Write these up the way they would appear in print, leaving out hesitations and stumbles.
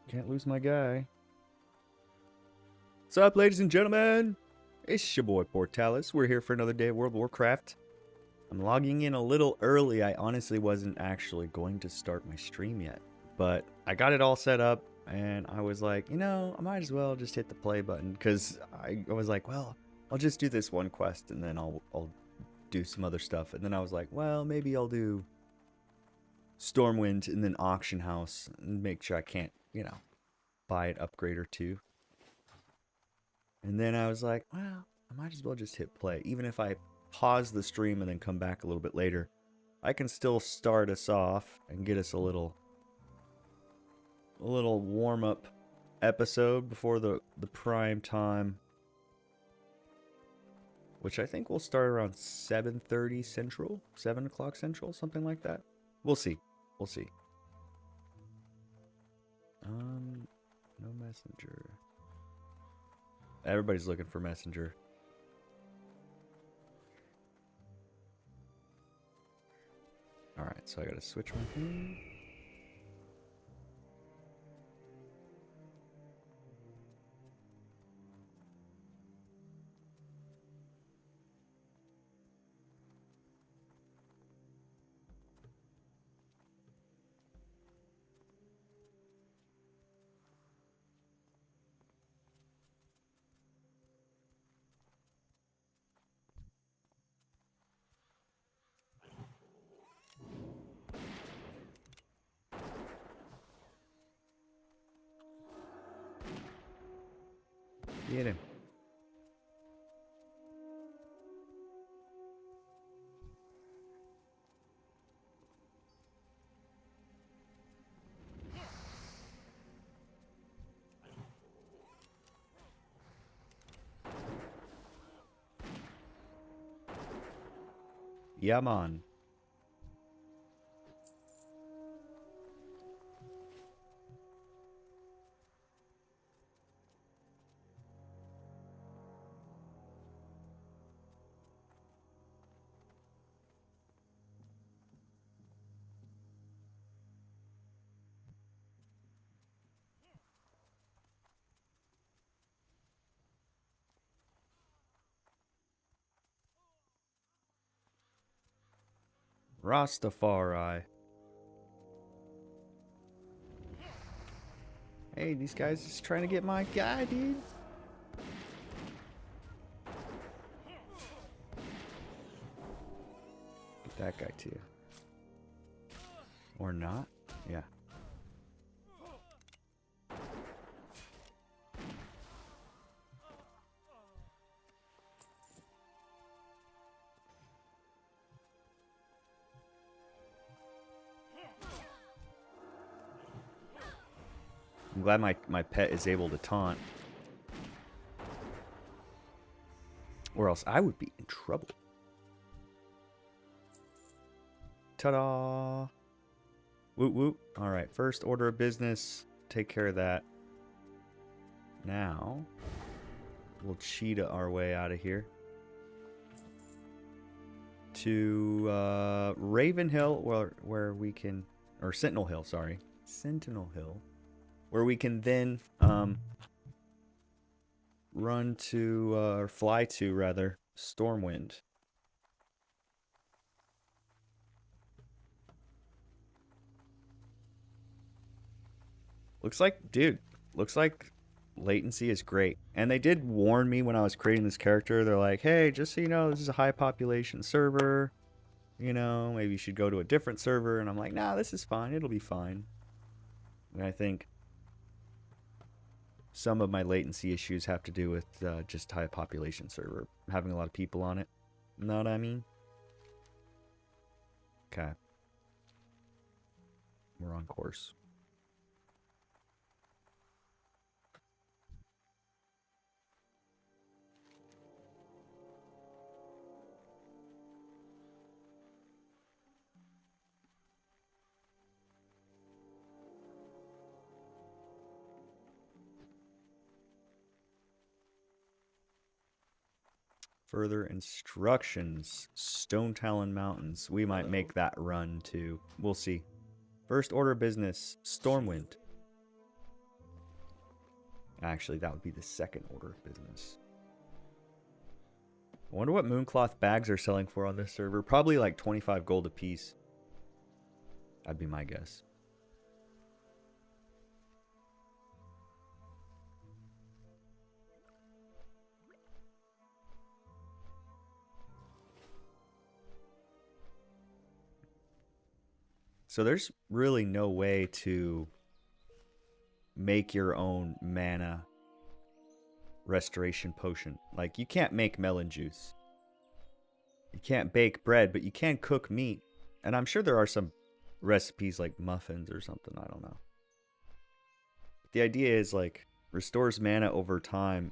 Can't lose my guy. What's up, ladies and gentlemen? It's your boy Portalis. We're here for another day of World of Warcraft. I'm logging in a little early. I honestly wasn't actually going to start my stream yet, but I got it all set up, and I was like, you know, I might as well just hit the play button, because I was like, well, I'll just do this one quest, and then I'll do some other stuff. And then I was like, well, maybe I'll do Stormwind and then Auction House, and make sure I can't, you know, buy an upgrade or two. And then I was like, well, I might as well just hit play. Even if I pause the stream and then come back a little bit later, I can still start us off and get us a little warm-up episode before the prime time, which I think will start around 7:30 Central, 7 o'clock Central, something like that. We'll see. We'll see. No messenger. Everybody's looking for messenger. Alright, so I gotta switch my thing. Get him. Yeah, man. Rastafari. Hey, these guys just trying to get my guy, dude. Get that guy too. Or not? Yeah. I'm glad my pet is able to taunt. Or else I would be in trouble. Ta-da! Woot woot. Alright, first order of business. Take care of that. Now, we'll cheetah our way out of here. To Raven Hill, where we can... Or Sentinel Hill, sorry. Sentinel Hill. Where we can then run to, or fly to, rather, Stormwind. Looks like, dude, looks like latency is great. And they did warn me when I was creating this character. They're like, hey, just so you know, this is a high population server. You know, maybe you should go to a different server. And I'm like, nah, this is fine. It'll be fine. And I think some of my latency issues have to do with just high population server, having a lot of people on it. Know what I mean? Okay. We're on course. Further instructions. Stone Talon Mountains. We might make that run too. We'll see. First order of business. Stormwind. Actually, that would be the second order of business. I wonder what mooncloth bags are selling for on this server. Probably like 25 gold a piece. That'd be my guess. So there's really no way to make your own mana restoration potion. Like, you can't make melon juice. You can't bake bread, but you can cook meat. And I'm sure there are some recipes like muffins or something. I don't know. The idea is like restores mana over time.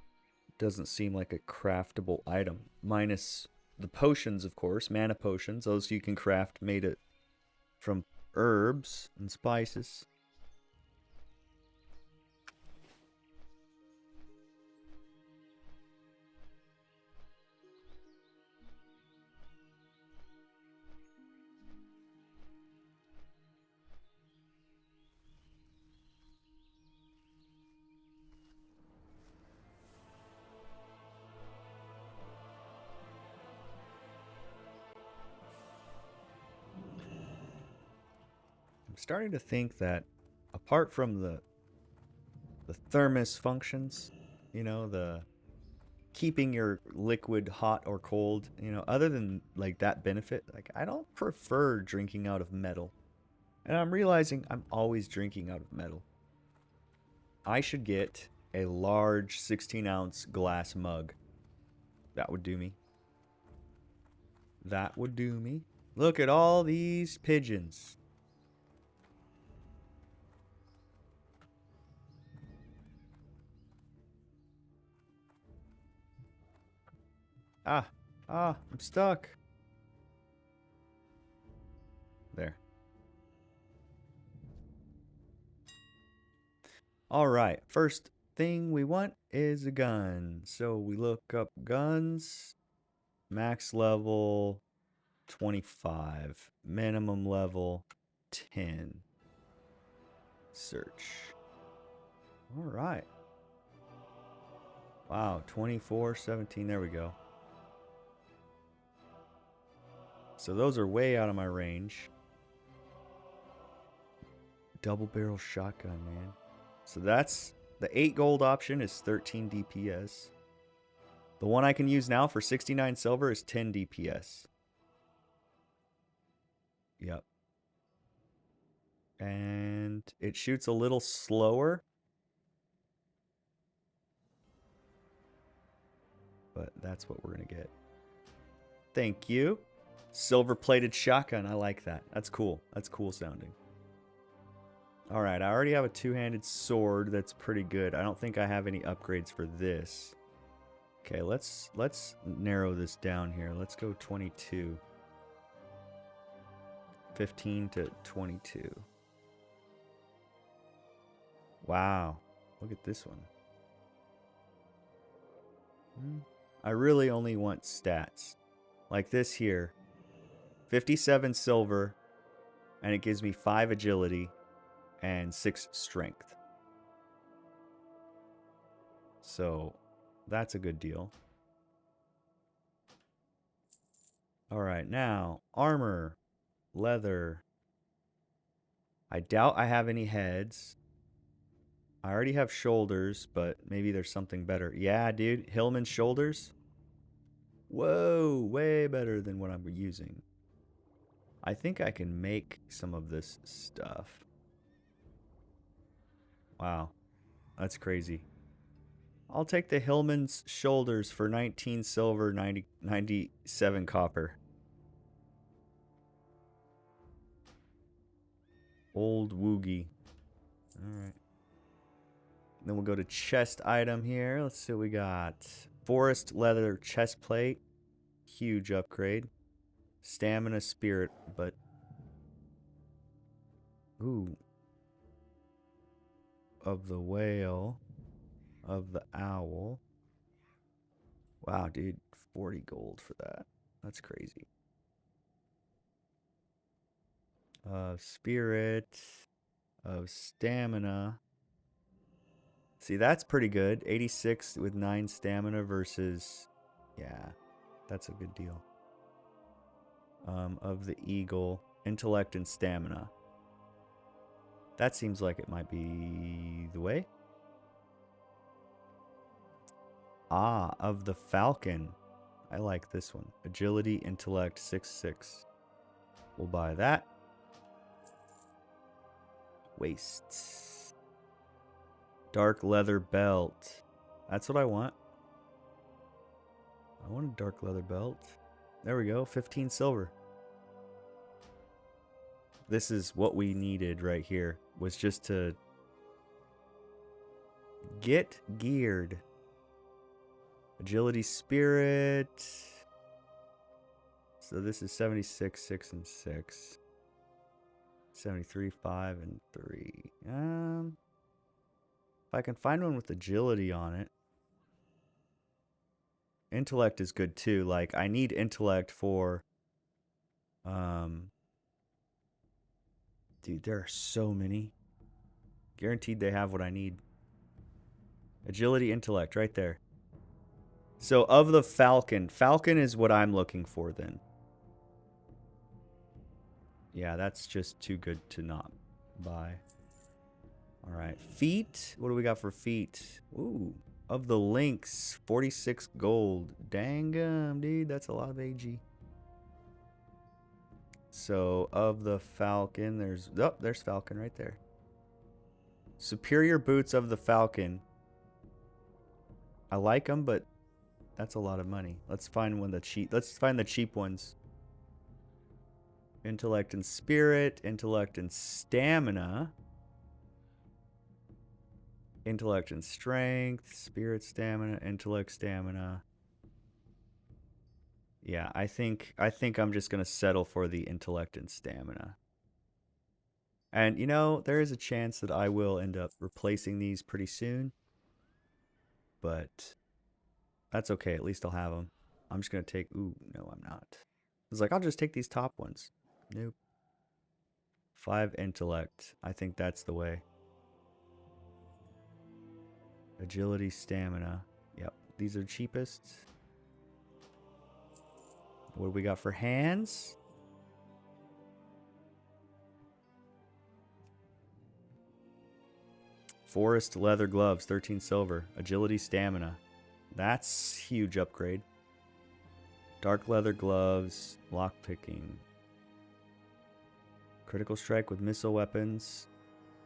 Doesn't seem like a craftable item. Minus the potions, of course. Mana potions. Those you can craft made it from herbs and spices. I'm starting to think that apart from the thermos functions, you know, the keeping your liquid hot or cold, you know, other than like that benefit, like I don't prefer drinking out of metal. And I'm realizing I'm always drinking out of metal. I should get a large 16-ounce glass mug. That would do me. That would do me. Look at all these pigeons. I'm stuck. There. All right, first thing we want is a gun. So we look up guns, max level 25, minimum level 10. Search. All right. Wow, 24, 17, there we go. So those are way out of my range. Double barrel shotgun, man. So that's the 8 gold option is 13 DPS. The one I can use now for 69 silver is 10 DPS. Yep. And it shoots a little slower. But that's what we're going to get. Thank you. Silver-plated shotgun. I like that. That's cool. That's cool sounding. All right, I already have a two-handed sword that's pretty good. I don't think I have any upgrades for this. Okay, let's narrow this down here. Let's go 22. 15 to 22. Wow. Look at this one. I really only want stats. Like this here. 57 silver. And it gives me 5 agility and 6 strength. So that's a good deal. Alright, now armor. Leather. I doubt I have any heads. I already have shoulders, but maybe there's something better. Yeah, dude. Hillman's shoulders. Whoa, way better than what I'm using. I think I can make some of this stuff. Wow. That's crazy. I'll take the Hillman's shoulders for 19 silver, 97 copper. Old Woogie. Alright. Then we'll go to chest item here. Let's see what we got. Forest leather chest plate. Huge upgrade. Stamina spirit, but... Ooh. Of the whale. Of the owl. Wow, dude. 40 gold for that. That's crazy. Spirit. Of stamina. See, that's pretty good. 86 with 9 stamina versus... Yeah, that's a good deal. Of the eagle, intellect and stamina. That seems like it might be the way. Ah, of the falcon. I like this one. Agility, intellect, 6/6. We'll buy that. Waist. Dark leather belt. That's what I want. I want a dark leather belt. There we go. 15 silver. This is what we needed right here. Was just to get geared. Agility, spirit. So this is 76, 6, and 6. 73, 5, and 3. If I can find one with agility on it. Intellect is good too. Like, I need intellect for... Dude, there are so many. Guaranteed they have what I need. Agility, intellect, right there. So, of the falcon. Falcon is what I'm looking for then. Yeah, that's just too good to not buy. Alright, feet. What do we got for feet? Ooh, of the lynx, 46 gold. Dang, dude, that's a lot of AG. So, of the falcon, there's... Oh, there's falcon right there. Superior boots of the falcon. I like them, but that's a lot of money. Let's find one that's cheap. Let's find the cheap ones. Intellect and spirit. Intellect and stamina. Intellect and strength. Spirit, stamina. Intellect, stamina. Yeah, I think I'm just going to settle for the intellect and stamina. And, you know, there is a chance that I will end up replacing these pretty soon. But that's okay. At least I'll have them. I'm just going to take... Ooh, no, I'm not. I was like, I'll just take these top ones. Nope. 5 intellect. I think that's the way. Agility, stamina. Yep, these are cheapest. What do we got for hands? Forest leather gloves, 13 silver. Agility, stamina. That's huge upgrade. Dark leather gloves, lockpicking. Critical strike with missile weapons.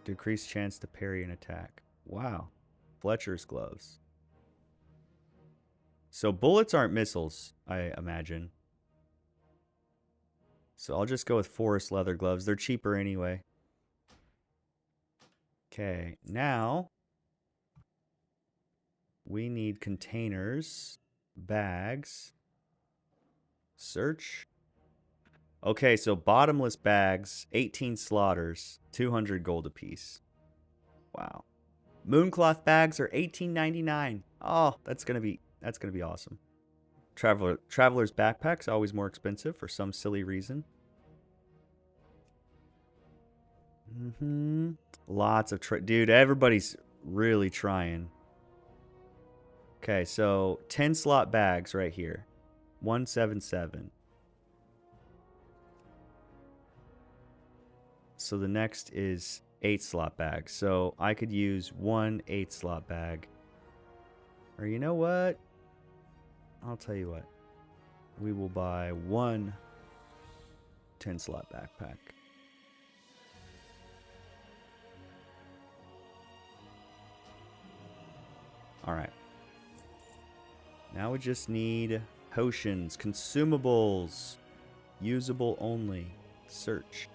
Decreased chance to parry an attack. Wow. Fletcher's gloves. So bullets aren't missiles, I imagine. So I'll just go with forest leather gloves. They're cheaper anyway. Okay, now we need containers, bags, search. Okay, so bottomless bags, 18 slaughters, 200 gold apiece. Wow. Mooncloth bags are $18.99. Oh, that's gonna be awesome. Traveler's backpacks always more expensive for some silly reason. Lots of dude, everybody's really trying. Okay, so 10 slot bags right here. 177. So the next is 8 slot bags. So I could use 1 8 slot bag. Or you know what? I'll tell you what. We will buy 1 10 slot backpack. Alright. Now we just need potions, consumables, usable only. Search.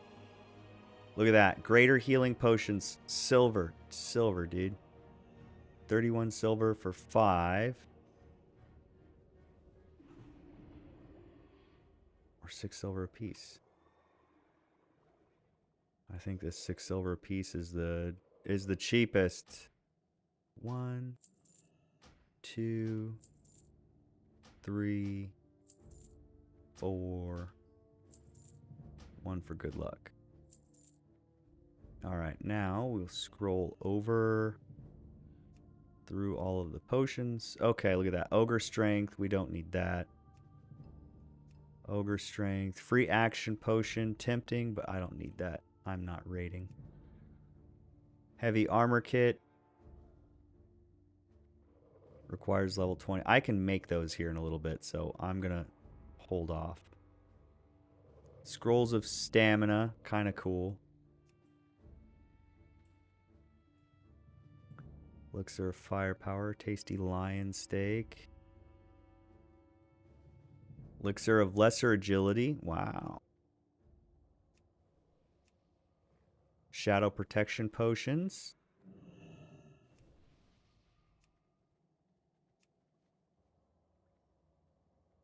Look at that. Greater healing potions, silver. Silver, dude. 31 silver for 5. Or 6 silver a piece. I think this 6 silver a piece is the cheapest. 1, 2, 3, 4. 1 for good luck. Alright, now we'll scroll over. through all of the potions. Okay, look at that. Ogre Strength. We don't need that. Ogre Strength. Free Action Potion. Tempting, but I don't need that. I'm not raiding. Heavy Armor Kit. Requires level 20. I can make those here in a little bit, so I'm going to hold off. Scrolls of Stamina. Kind of cool. Elixir of Firepower. Tasty Lion Steak. Elixir of Lesser Agility. Wow. Shadow Protection Potions.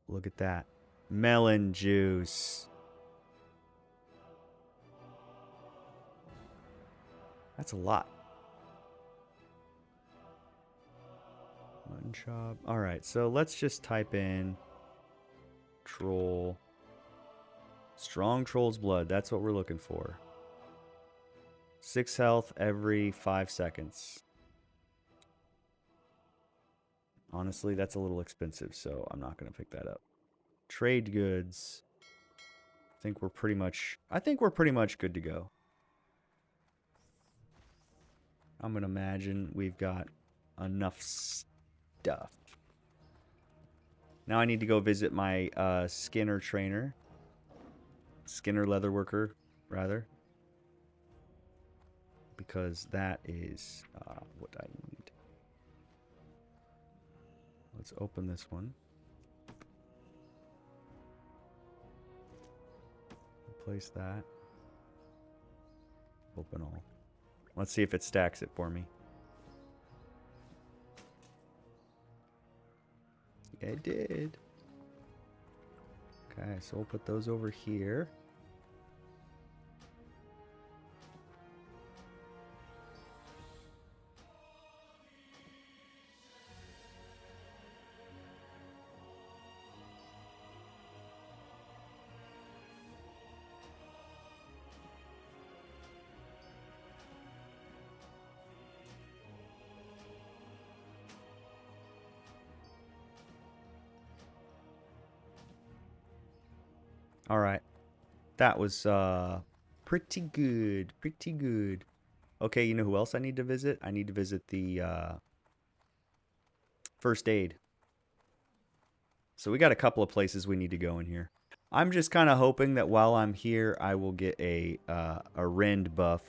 Look at that. Melon Juice. That's a lot. Mutton chop. Alright, so let's just type in troll. Strong Troll's Blood. That's what we're looking for. 6 health every 5 seconds. Honestly, that's a little expensive, so I'm not going to pick that up. Trade goods. I think we're pretty much good to go. I'm going to imagine we've got enough stuff. Now I need to go visit my Skinner trainer. Skinner leatherworker, rather. Because that is what I need. Let's open this one. Replace that. Open all. Let's see if it stacks it for me. Yeah, it did. Okay, so we'll put those over here. All right. That was pretty good. Pretty good. Okay, you know who else I need to visit? I need to visit the first aid. So we got a couple of places we need to go in here. I'm just kind of hoping that while I'm here, I will get a rend buff.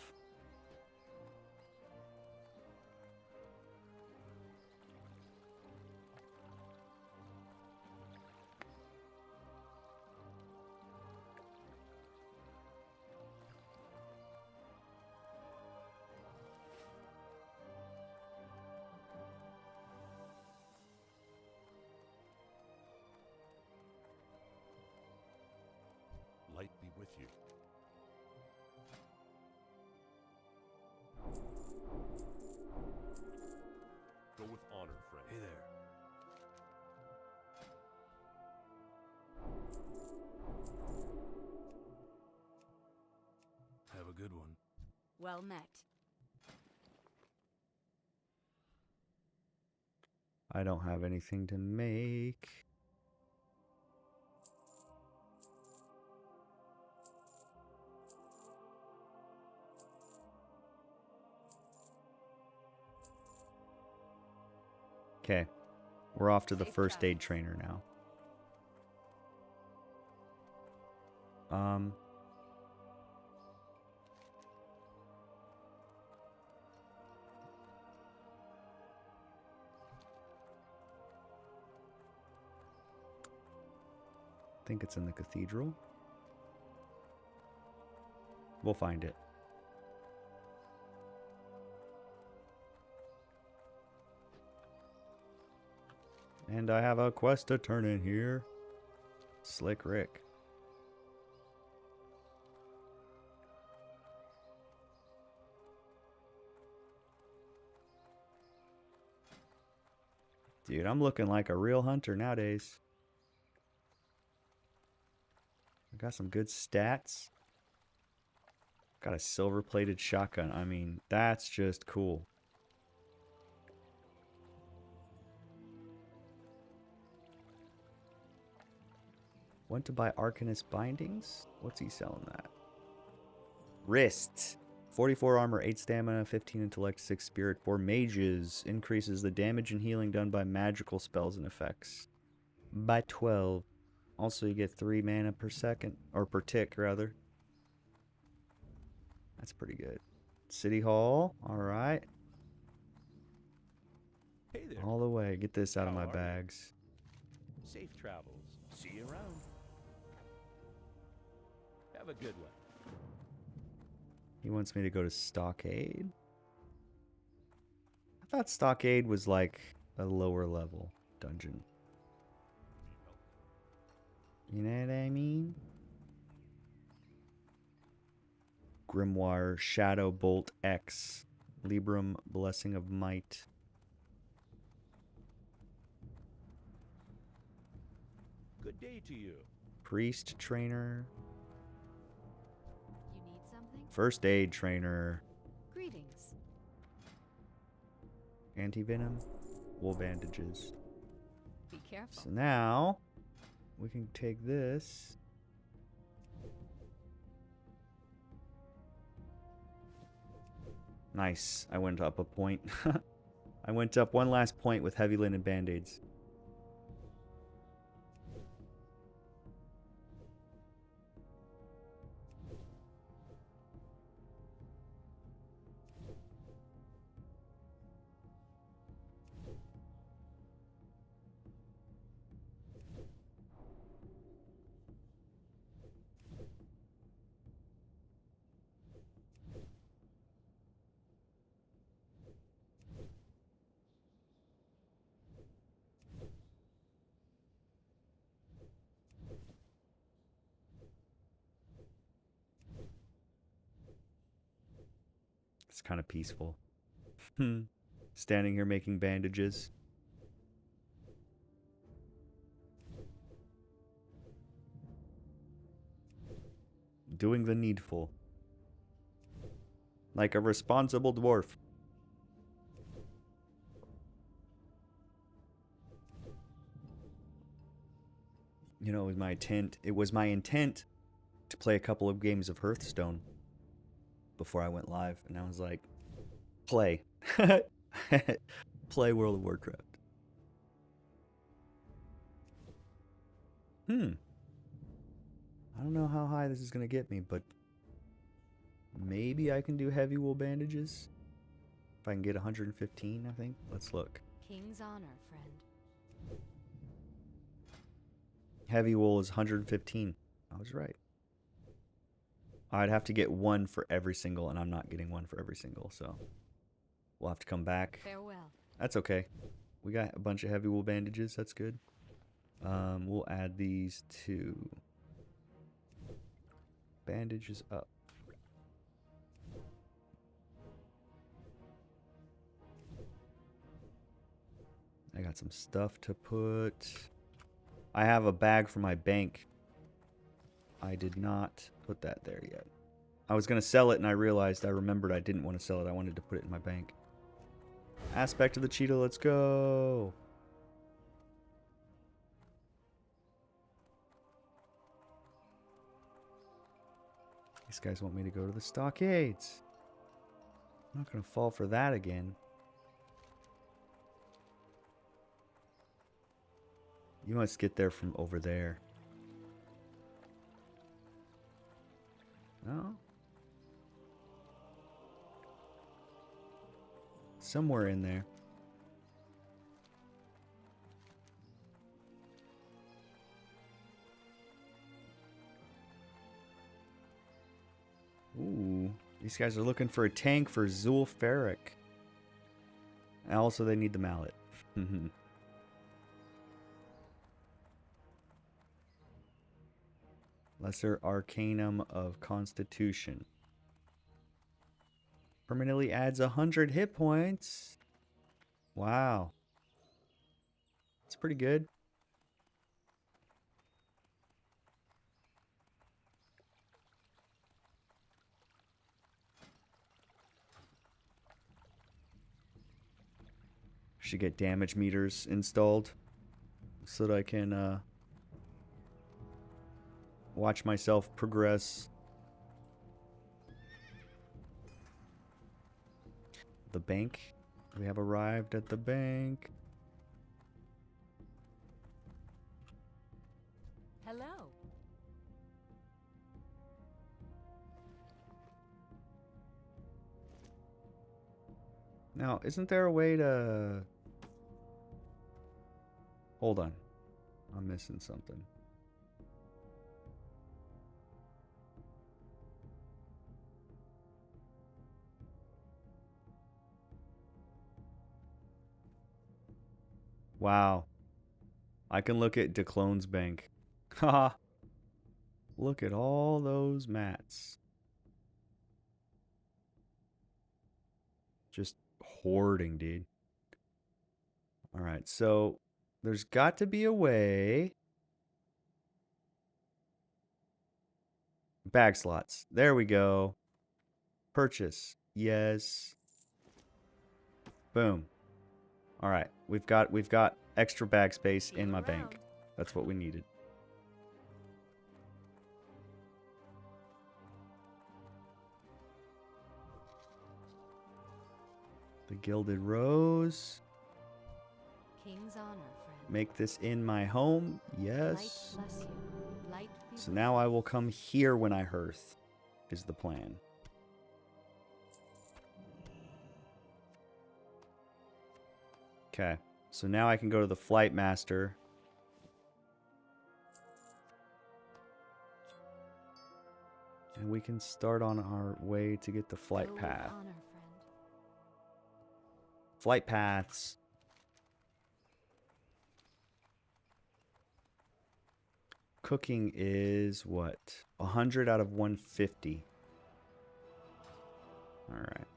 Light be with you. Go with honor, friend. Hey there. Have a good one. Well met. I don't have anything to make. Okay, we're off to the first aid trainer now. I think it's in the cathedral. We'll find it. And I have a quest to turn in here. Slick Rick. Dude, I'm looking like a real hunter nowadays. I got some good stats. Got a silver-plated shotgun. I mean, that's just cool. Want to buy Arcanist Bindings? What's he selling that? Wrist. 44 armor, 8 stamina, 15 intellect, 6 spirit. For mages. Increases the damage and healing done by magical spells and effects by 12. Also, you get 3 mana per second. Or per tick, rather. That's pretty good. City Hall. Alright. Hey there. All the way. Get this out of How my are you? bags. Safe travels. See you around. Have a good one. He wants me to go to Stockade. I thought Stockade was like a lower level dungeon. You know what I mean? Grimoire, Shadow Bolt X, Libram, Blessing of Might. Good day to you. Priest Trainer, You need something? First Aid Trainer, Greetings. Anti-Venom, Wool Bandages. Be careful. So now, we can take this. Nice. I went up a point. I went up one last point with heavy linen band-aids. It's kind of peaceful. Standing here making bandages. Doing the needful. Like a responsible dwarf. You know, it was my intent to play a couple of games of Hearthstone before I went live, and I was like, play. Play World of Warcraft. I don't know how high this is going to get me, but maybe I can do heavy wool bandages. If I can get 115, I think. Let's look. King's honor, friend. Heavy wool is 115. I was right. I'd have to get one for every single, and I'm not getting one for every single, so we'll have to come back. Farewell. That's okay. We got a bunch of heavy wool bandages. That's good. We'll add these to bandages up. I got some stuff to put. I have a bag for my bank. I did not put that there yet. I was going to sell it and I remembered I didn't want to sell it. I wanted to put it in my bank. Aspect of the cheetah, let's go. These guys want me to go to the stockades. I'm not going to fall for that again. You must get there from over there. No? Somewhere in there. Ooh, these guys are looking for a tank for Zul'Farrak. And also, they need the mallet. Lesser Arcanum of Constitution. Permanently adds 100 hit points. Wow. That's pretty good. Should get damage meters installed so that I can watch myself progress. The bank. We have arrived at the bank. Hello. Now, isn't there a way to... Hold on. I'm missing something. Wow. I can look at DaKlone's bank. Haha. Look at all those mats. Just hoarding, dude. Alright, so there's got to be a way. Bag slots. There we go. Purchase. Yes. Boom. Alright, we've got extra bag space See in you my around. bank. That's what we needed. The Gilded Rose. King's honor, friend. Make this in my home. Yes. Light bless you. Light be So with now I will come here when I hearth, is the plan. Okay. So now I can go to the Flight Master. And we can start on our way to get the you. flight Go with path. honor, friend. Flight paths. Cooking is what? 100 out of 150. All right.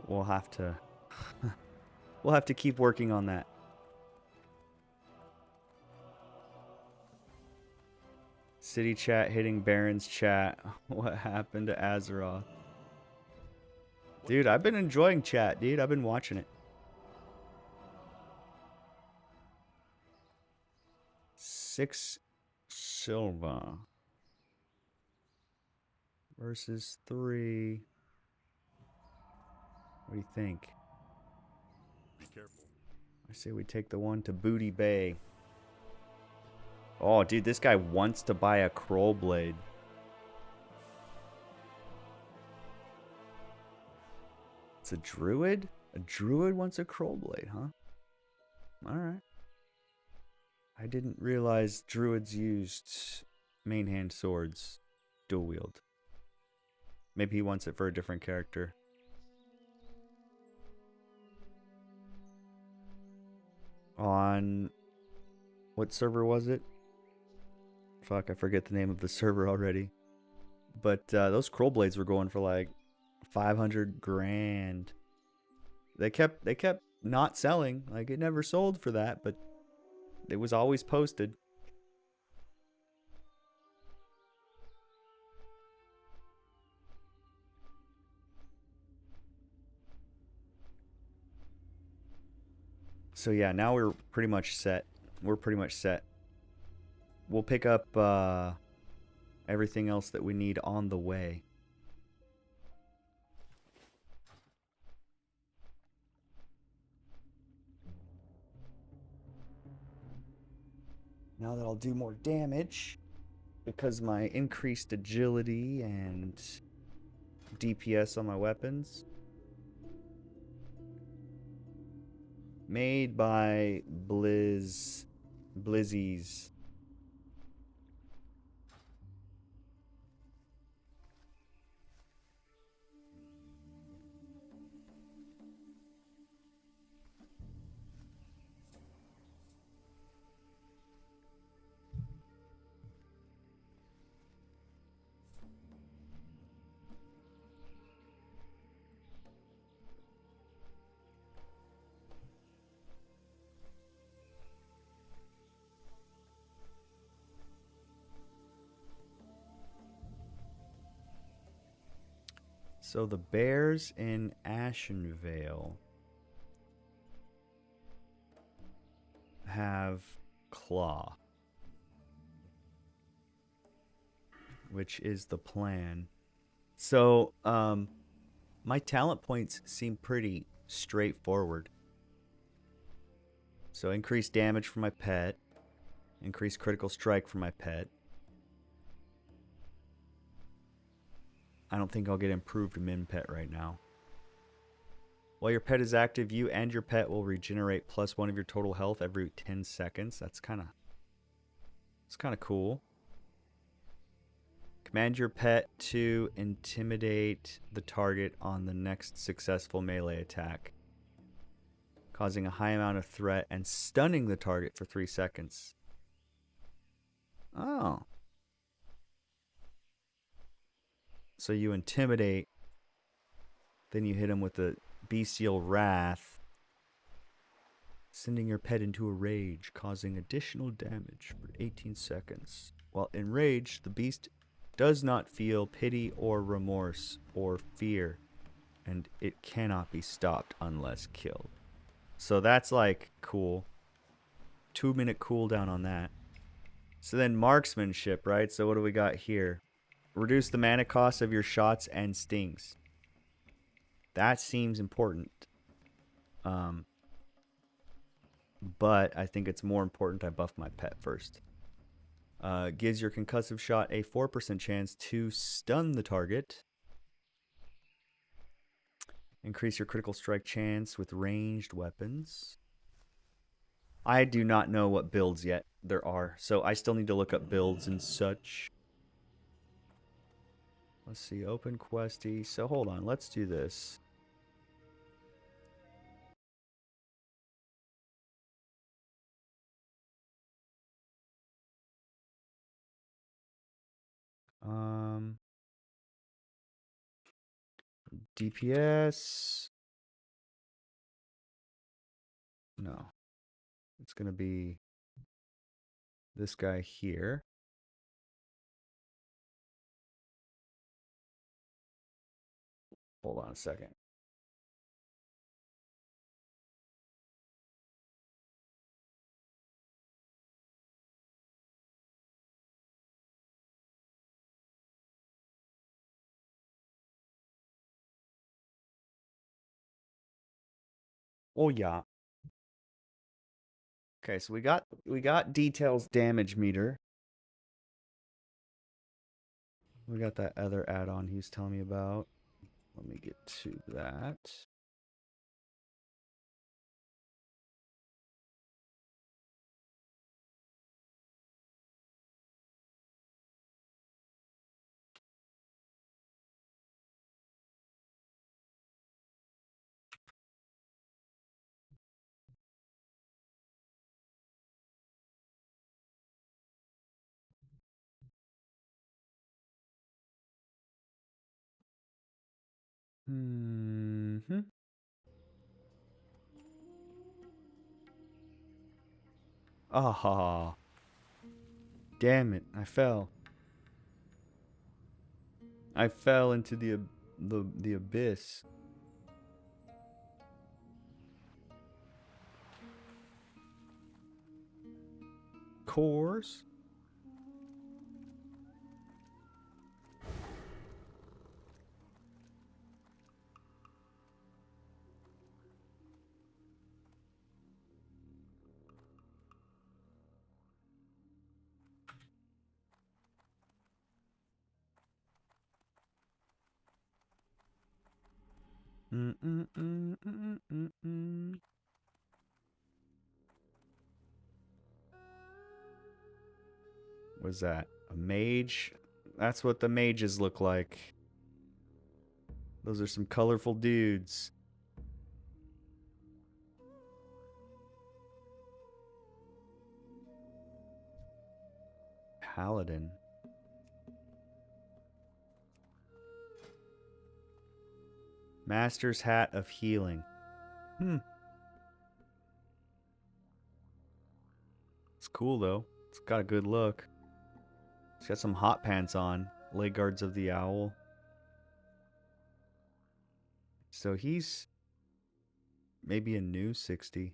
We'll have to we'll have to keep working on that. City chat hitting Baron's chat. What happened to Azeroth? Dude, I've been enjoying chat, dude. I've been watching it. 6 silver versus 3. What do you think? Be careful. I say we take the one to Booty Bay. Oh, dude, this guy wants to buy a Kroll Blade. It's a druid? A druid wants a Kroll Blade, huh? Alright. I didn't realize druids used main hand swords dual wield. Maybe he wants it for a different character. On what server was it? Fuck, I forget the name of the server already. But those Kroll Blades were going for like 500 grand. They kept not selling. Like, it never sold for that, but it was always posted. So yeah, now we're pretty much set. We're pretty much set. We'll pick up everything else that we need on the way. Now that I'll do more damage because my increased agility and DPS on my weapons. Made by Blizzies. So the bears in Ashenvale have claw. which is the plan. So, my talent points seem pretty straightforward. So increase damage for my pet. Increase critical strike for my pet. I don't think I'll get improved min pet right now. While your pet is active, you and your pet will regenerate +1 of your total health every 10 seconds. That's kind of cool. Command your pet to intimidate the target on the next successful melee attack, causing a high amount of threat and stunning the target for 3 seconds. Oh. So you intimidate, then you hit him with the Bestial Wrath, sending your pet into a rage, causing additional damage for 18 seconds. While enraged, the beast does not feel pity or remorse or fear, and it cannot be stopped unless killed. So that's like cool. 2-minute cooldown on that. So then marksmanship, right? So what do we got here? Reduce the mana cost of your shots and stings. That seems important. But I think it's more important I buff my pet first. Gives your concussive shot a 4% chance to stun the target. Increase your critical strike chance with ranged weapons. I do not know what builds yet there are, so I still need to look up builds and such. Let's see, open questy. So hold on, let's do this. DPS. No. It's going to be this guy here. Hold on a second. Oh yeah. Okay, so we got details damage meter. We got that other add-on he was telling me about. Let me get to that. Ah, damn it! I fell. I fell into the abyss. Cores. What's that? A mage? That's what the mages look like. Those are some colorful dudes. Paladin. Master's Hat of Healing. It's cool though. It's got a good look. It's got some hot pants on. Leg guards of the owl. So he's maybe a new 60.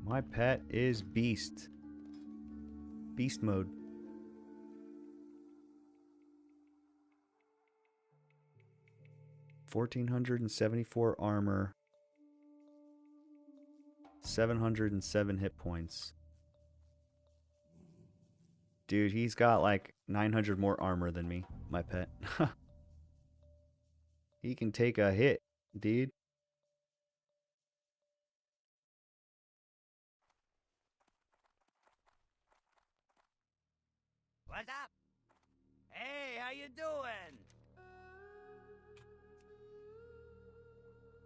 My pet is Beast. Beast mode. $1,474 armor. 707 hit points. Dude, he's got like 900 more armor than me, my pet. He can take a hit, dude. What's up? Hey, how you doing?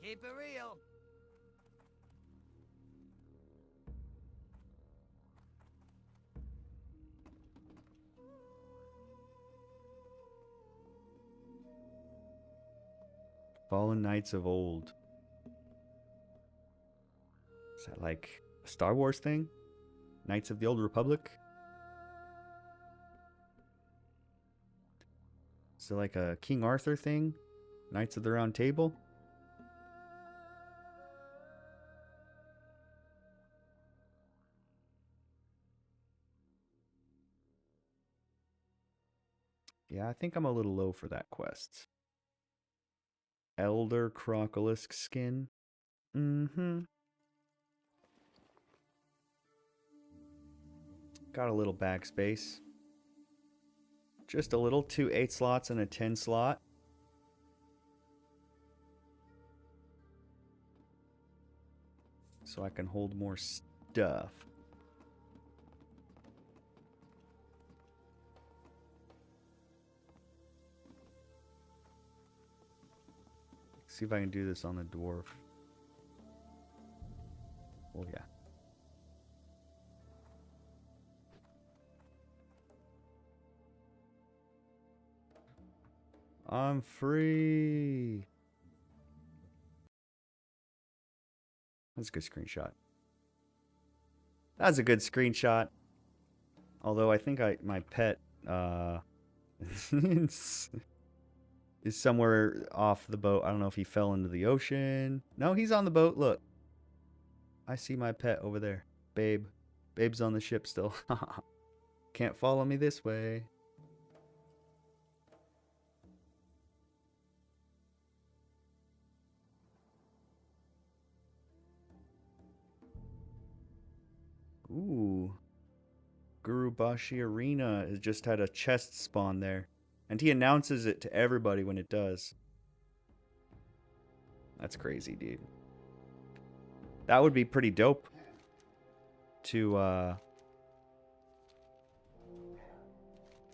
Keep it real. Fallen Knights of Old. Is that like a Star Wars thing? Knights of the Old Republic? Is it like a King Arthur thing? Knights of the Round Table? Yeah, I think I'm a little low for that quest. Elder Crocolisk skin. Mm-hmm. Got a little backspace. Just a little. 2 8 slots and a 10 slot. So I can hold more stuff. See if I can do this on the dwarf. Oh yeah. I'm free. That's a good screenshot. That's a good screenshot. Although I think my pet is somewhere off the boat. I don't know if he fell into the ocean. No, he's on the boat. Look. I see my pet over there. Babe. Babe's on the ship still. Can't follow me this way. Ooh. Gurubashi Arena has just had a chest spawn there. And he announces it to everybody when it does. That's crazy, dude. That would be pretty dope to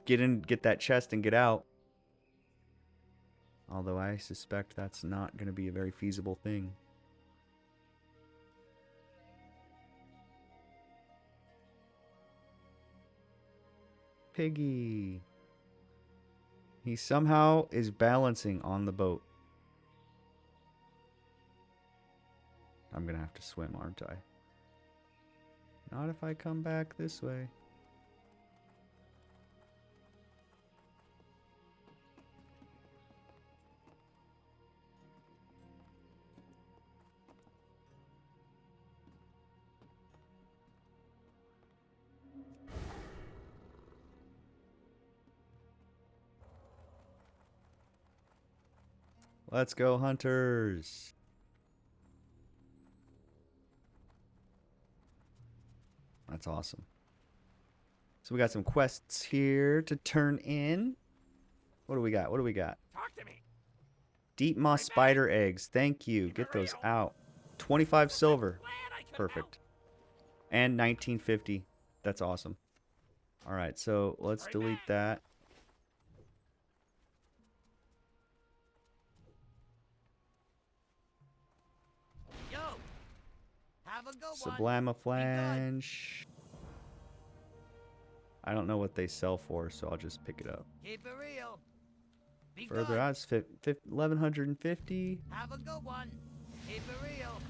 get that chest and get out. Although I suspect that's not going to be a very feasible thing. Piggy. He somehow is balancing on the boat. I'm going to have to swim, aren't I? Not if I come back this way. Let's go, hunters. That's awesome. So we got some quests here to turn in. What do we got? What do we got? Talk to me. Deep moss spider eggs. Thank you. Get those out. 25 silver. Perfect. And 1950. That's awesome. All right, so let's delete that. Yo, have a good one. Sublima Flange. I don't know what they sell for, so I'll just pick it up. Keep it real. Be Further good. odds, 1150. Have a good one. Keep it real.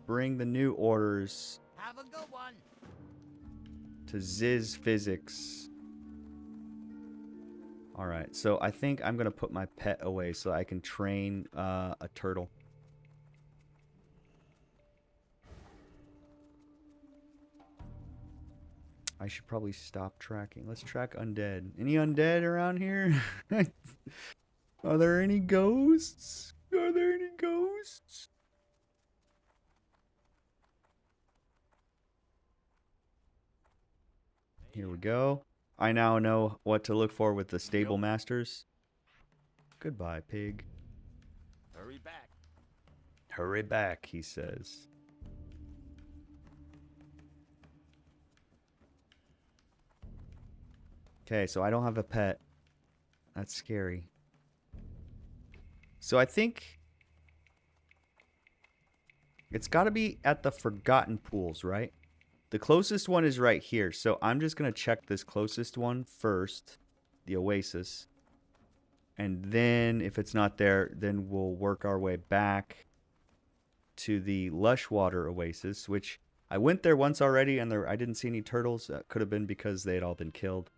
Bring the new orders Have a good one. to Ziz Physics. Alright, so I think I'm going to put my pet away so I can train a turtle. I should probably stop tracking. Let's track undead. Any undead around here? Are there any ghosts? Are there any ghosts? Here we go. I now know what to look for with the stable masters. Goodbye, pig. Hurry back. Hurry back, he says. Okay, so I don't have a pet. That's scary. So I think it's got to be at the Forgotten Pools, right? The closest one is right here. So I'm just going to check this closest one first, the Oasis. And then if it's not there, then we'll work our way back to the Lushwater Oasis, which I went there once already and I didn't see any turtles. That could have been because they had all been killed.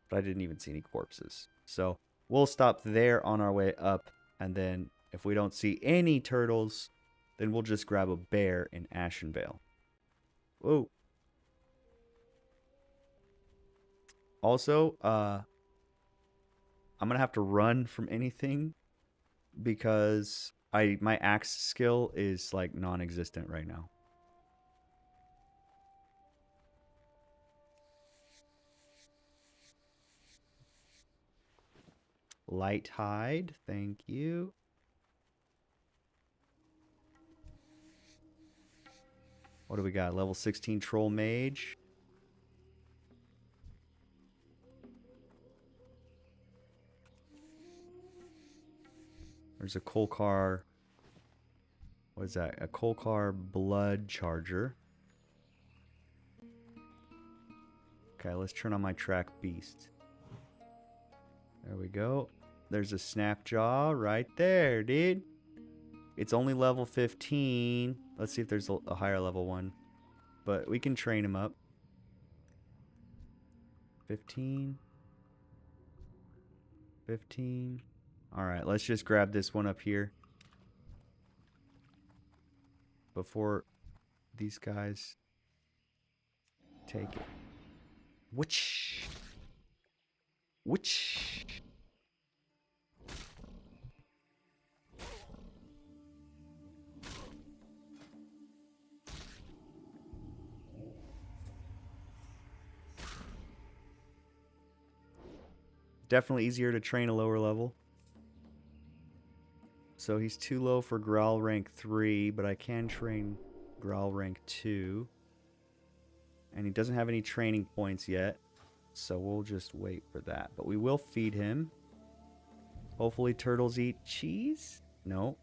But I didn't even see any corpses. So we'll stop there on our way up. And then if we don't see any turtles, then we'll just grab a bear in Ashenvale. Whoa. Also, I'm going to have to run from anything because my axe skill is like non-existent right now. Light hide, thank you. What do we got? Level 16 troll mage. There's a Kolkar. What is that? A Kolkar blood charger. Okay, let's turn on my track beast. There we go. There's a Snapjaw right there, dude. It's only level 15. Let's see if there's a higher level one. But we can train him up. 15. 15. Alright, let's just grab this one up here. Before these guys take it. Which? Definitely easier to train a lower level. So he's too low for Growl rank 3, but I can train Growl rank 2. And he doesn't have any training points yet. So we'll just wait for that. But we will feed him. Hopefully turtles eat cheese? No.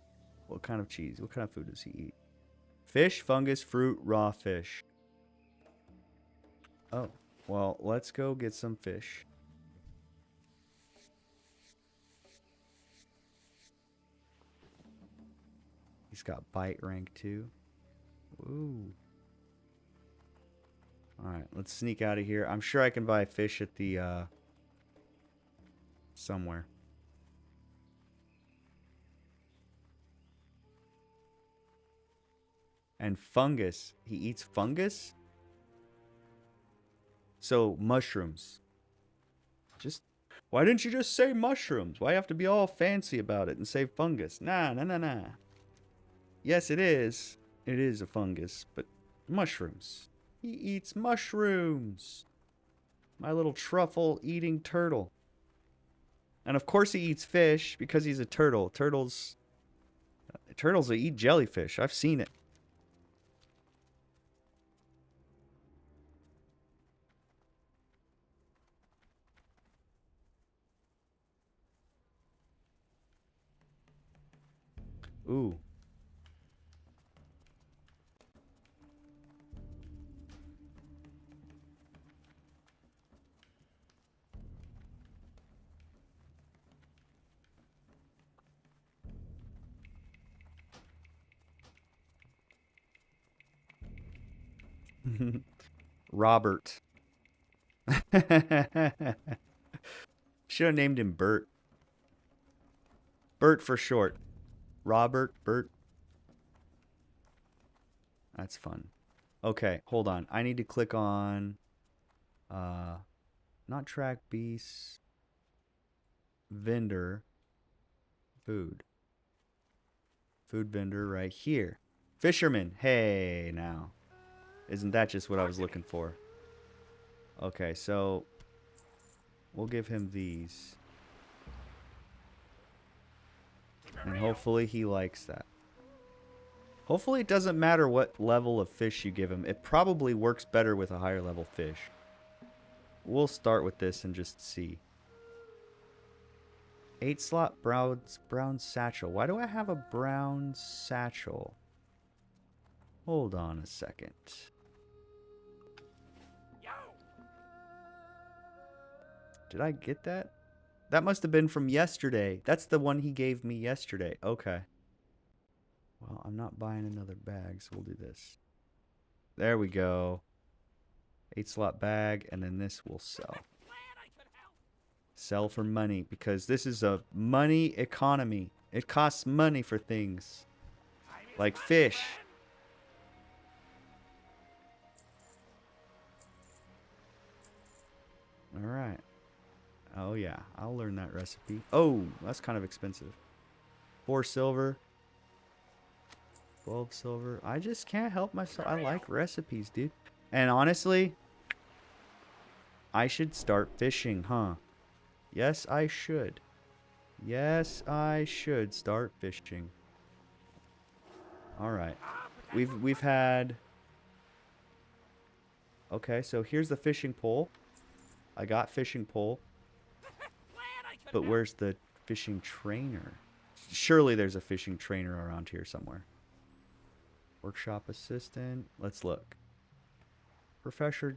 What kind of cheese? What kind of food does he eat? Fish, fungus, fruit, raw fish. Oh. Well, let's go get some fish. He's got bite rank 2. Ooh. Alright, let's sneak out of here. I'm sure I can buy fish at the, somewhere. And fungus. He eats fungus? So, mushrooms. Why didn't you just say mushrooms? Why you have to be all fancy about it and say fungus? Nah. Yes, it is. It is a fungus, but mushrooms. He eats mushrooms. My little truffle-eating turtle. And of course he eats fish because he's a turtle. Turtles will eat jellyfish. I've seen it. Ooh. Robert. Should have named him Bert. Bert for short. Robert, Bert. That's fun. Okay, hold on. I need to click on Not track beasts. Vendor. Food. Food vendor right here. Fisherman. Hey, now. Isn't that just what I was looking for? Okay, so we'll give him these. And hopefully he likes that. Hopefully it doesn't matter what level of fish you give him. It probably works better with a higher level fish. We'll start with this and just see. 8 slot brown satchel. Why do I have a brown satchel? Hold on a second. Did I get that? That must have been from yesterday. That's the one he gave me yesterday. Okay. Well, I'm not buying another bag, so we'll do this. There we go. 8 slot bag, and then this will sell. Sell for money, because this is a money economy. It costs money for things. Like fish. Alright. Oh yeah, I'll learn that recipe. Oh, that's kind of expensive. 4 silver. 12 silver. I just can't help myself. I like recipes, dude. And honestly, I should start fishing, huh? Yes, I should. Yes, I should start fishing. All right. We've had. Okay, so here's the fishing pole. I got fishing pole. But where's the fishing trainer? Surely there's a fishing trainer around here somewhere. Workshop assistant. Let's look. Professor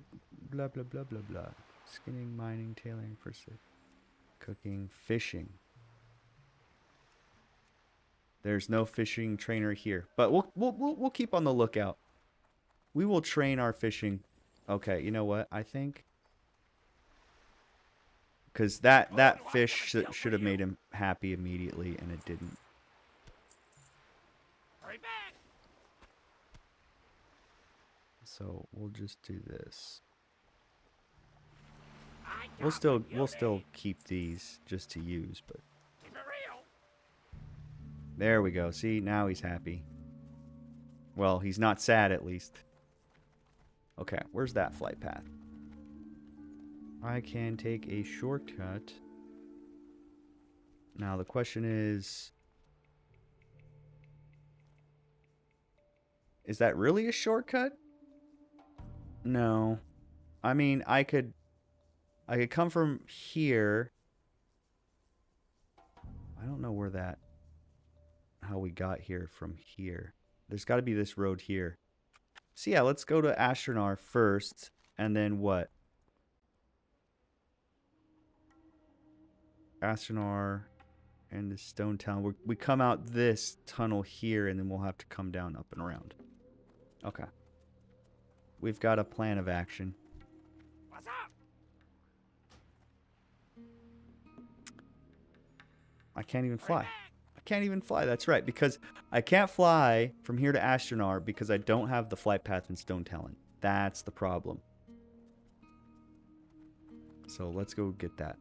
blah blah blah blah blah. Skinning, mining, tailoring, cooking, fishing. There's no fishing trainer here, but we'll keep on the lookout. We will train our fishing. Okay, you know what? I think because that fish should have made him happy immediately, and it didn't. So we'll just do this. We'll still keep these just to use, but there we go. See, now he's happy. Well, he's not sad at least. Okay, where's that flight path? I can take a shortcut. Now the question is that really a shortcut? No. I mean, I could come from here. I don't know where how we got here from here. There's got to be this road here. So yeah, let's go to Astronar first, and then what? Astronar and the Stone Town. We come out this tunnel here, and then we'll have to come down up and around. Okay. We've got a plan of action. What's up? I can't even fly. I can't even fly. That's right, because I can't fly from here to Astronar because I don't have the flight path in Stone Talon. That's the problem. So let's go get that.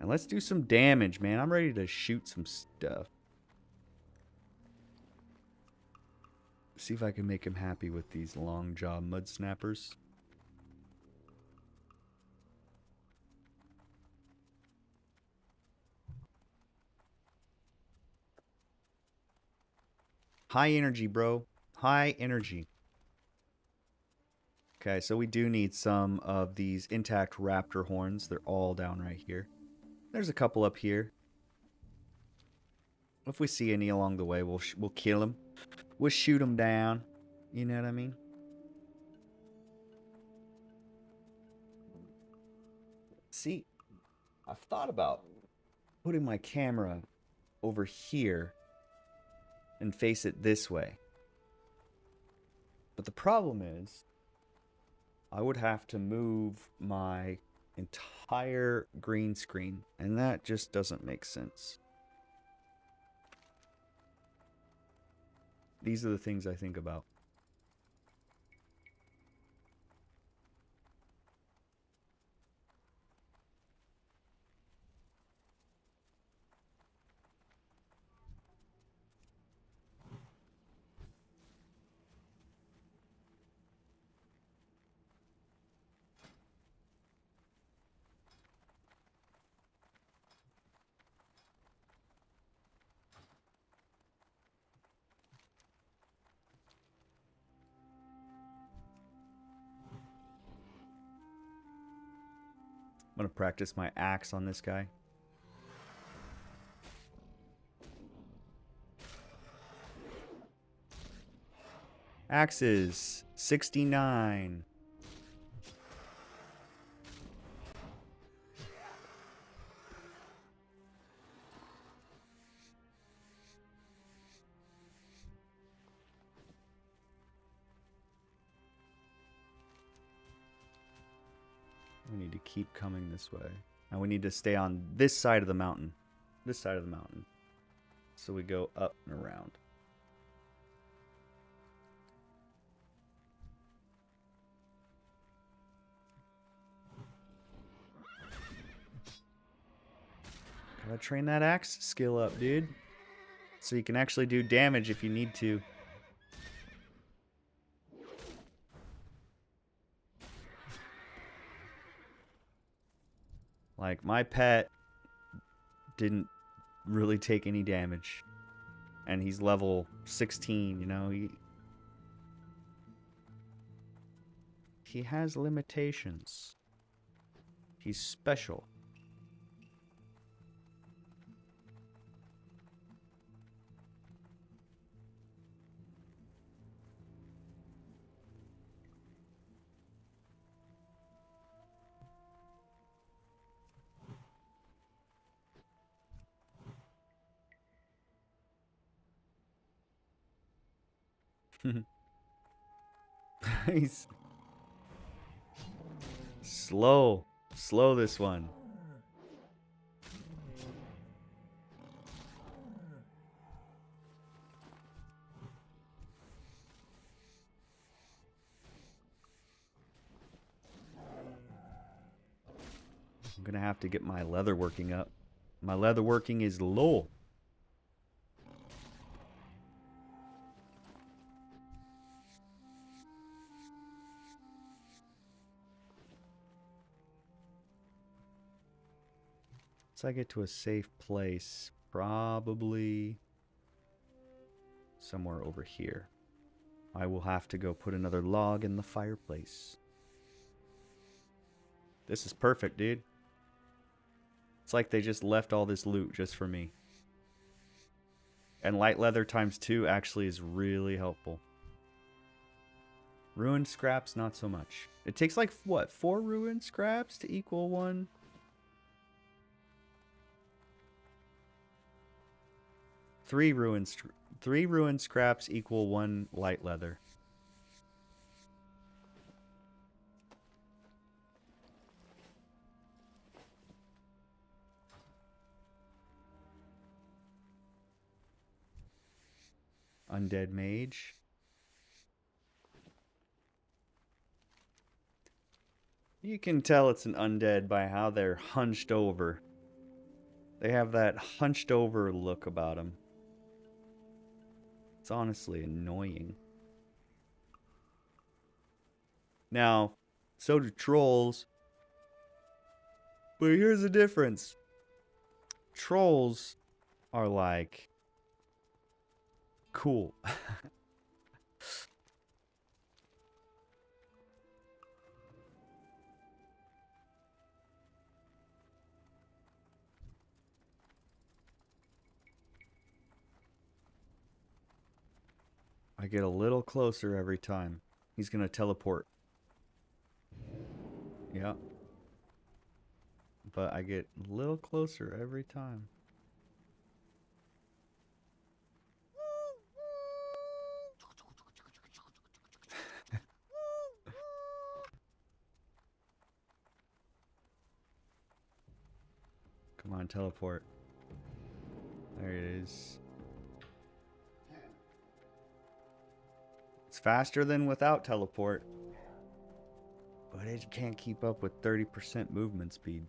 And let's do some damage, man. I'm ready to shoot some stuff. See if I can make him happy with these long jaw mud snappers. High energy, bro. High energy. Okay, so we do need some of these intact raptor horns. They're all down right here. There's a couple up here. If we see any along the way, we'll kill them. We'll shoot them down. You know what I mean? See, I've thought about putting my camera over here and face it this way. But the problem is, I would have to move my entire green screen, and that just doesn't make sense. These are the things I think about. I'm gonna practice my axe on this guy. Axes, 69. We need to keep coming this way. And we need to stay on this side of the mountain. This side of the mountain. So we go up and around. Gotta train that axe skill up, dude. So you can actually do damage if you need to. Like, my pet didn't really take any damage. And he's level 16, you know? He has limitations. He's special. Nice. Slow this one. I'm gonna have to get my leather working up. My leather working is low. Once I get to a safe place, probably somewhere over here, I will have to go put another log in the fireplace. This is perfect, dude. It's like they just left all this loot just for me. And light leather ×2 actually is really helpful. Ruined scraps, not so much. It takes like, what, 4 ruined scraps to equal 1? Three ruined scraps equal 1 light leather. Undead mage. You can tell it's an undead by how they're hunched over. They have that hunched over look about them. It's honestly annoying. Now, so do trolls. But here's the difference. Trolls are like cool. I get a little closer every time. He's gonna teleport. Yeah. But I get a little closer every time. Come on, teleport. There it is. It's faster than without teleport. But it can't keep up with 30% movement speed.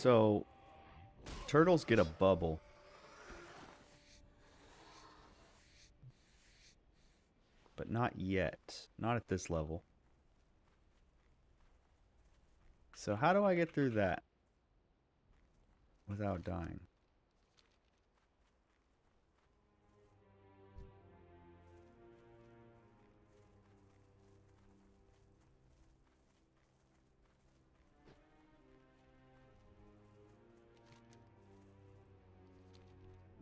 So, turtles get a bubble. But not yet. Not at this level. So how do I get through that without dying?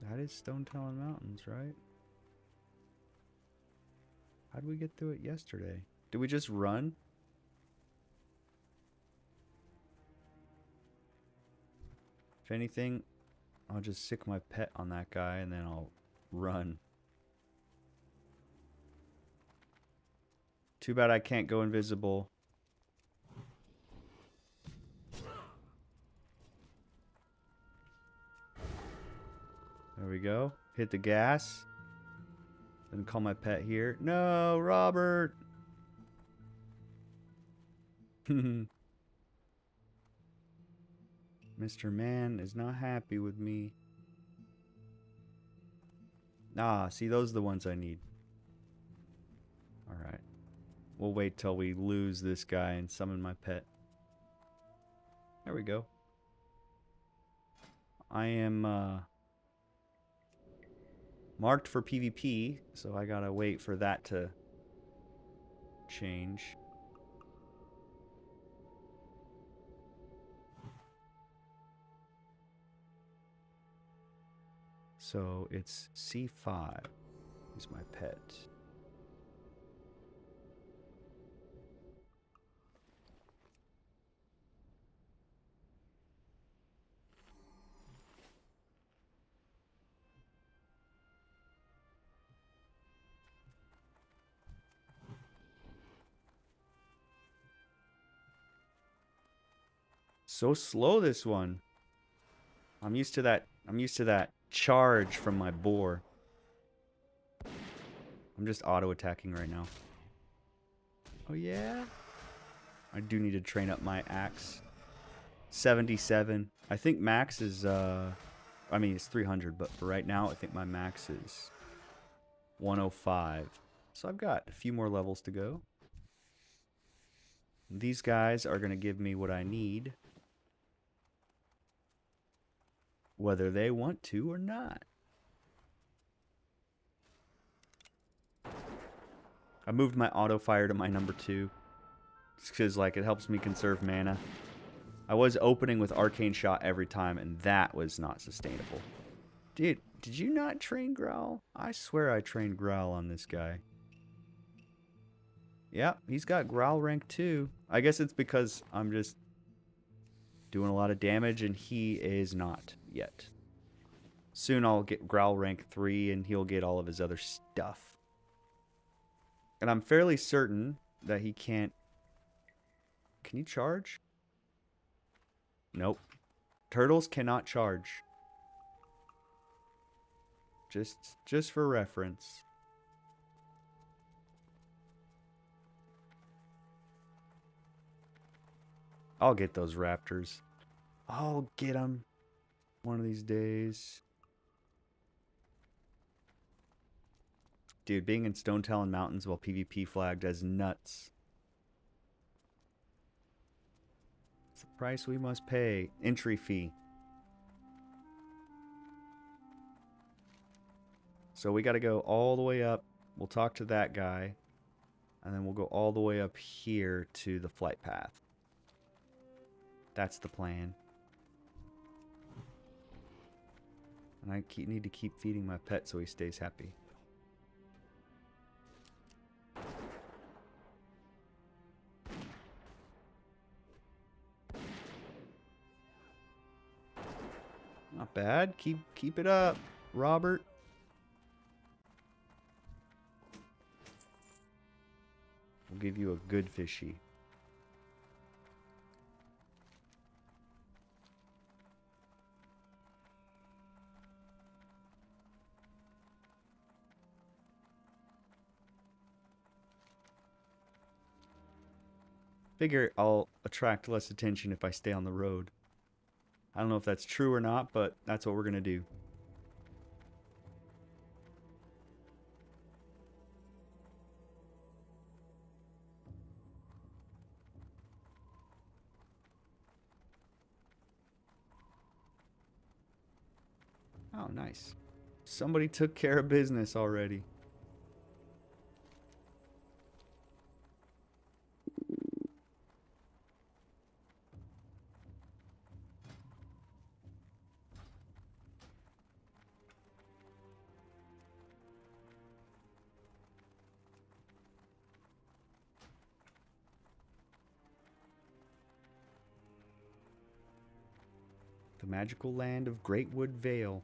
That is Stone Talon Mountains, right? How did we get through it yesterday? Did we just run? If anything, I'll just sick my pet on that guy and then I'll run. Too bad I can't go invisible. There we go. Hit the gas. Then call my pet here. No, Robert! Mr. Man is not happy with me. Ah, see, those are the ones I need. Alright. We'll wait till we lose this guy and summon my pet. There we go. I am, marked for PvP, so I gotta wait for that to change. So it's C5 is my pet. So slow, this one. I'm used to that charge from my boar. I'm just auto attacking right now. Oh yeah? I do need to train up my axe. 77. I think max is I mean it's 300, but for right now I think my max is 105. So I've got a few more levels to go. These guys are going to give me what I need, whether they want to or not. I moved my auto fire to my number 2. Just because, like, it helps me conserve mana. I was opening with Arcane Shot every time, and that was not sustainable. Dude, did you not train Growl? I swear I trained Growl on this guy. Yeah, he's got Growl rank 2. I guess it's because I'm just doing a lot of damage, and he is not yet. Soon I'll get Growl rank 3, and he'll get all of his other stuff. And I'm fairly certain that he can't... Can you charge? Nope. Turtles cannot charge. Just for reference. I'll get those raptors. I'll get them one of these days. Dude, being in Stone Talon Mountains while PvP flagged as nuts. It's the price we must pay. Entry fee. So we got to go all the way up. We'll talk to that guy. And then we'll go all the way up here to the flight path. That's the plan. And I need to keep feeding my pet so he stays happy. Not bad. Keep it up, Robert. We'll give you a good fishy. Figure I'll attract less attention if I stay on the road. I don't know if that's true or not, but that's what we're going to do. Oh, nice. Somebody took care of business already. The magical land of Greatwood Vale.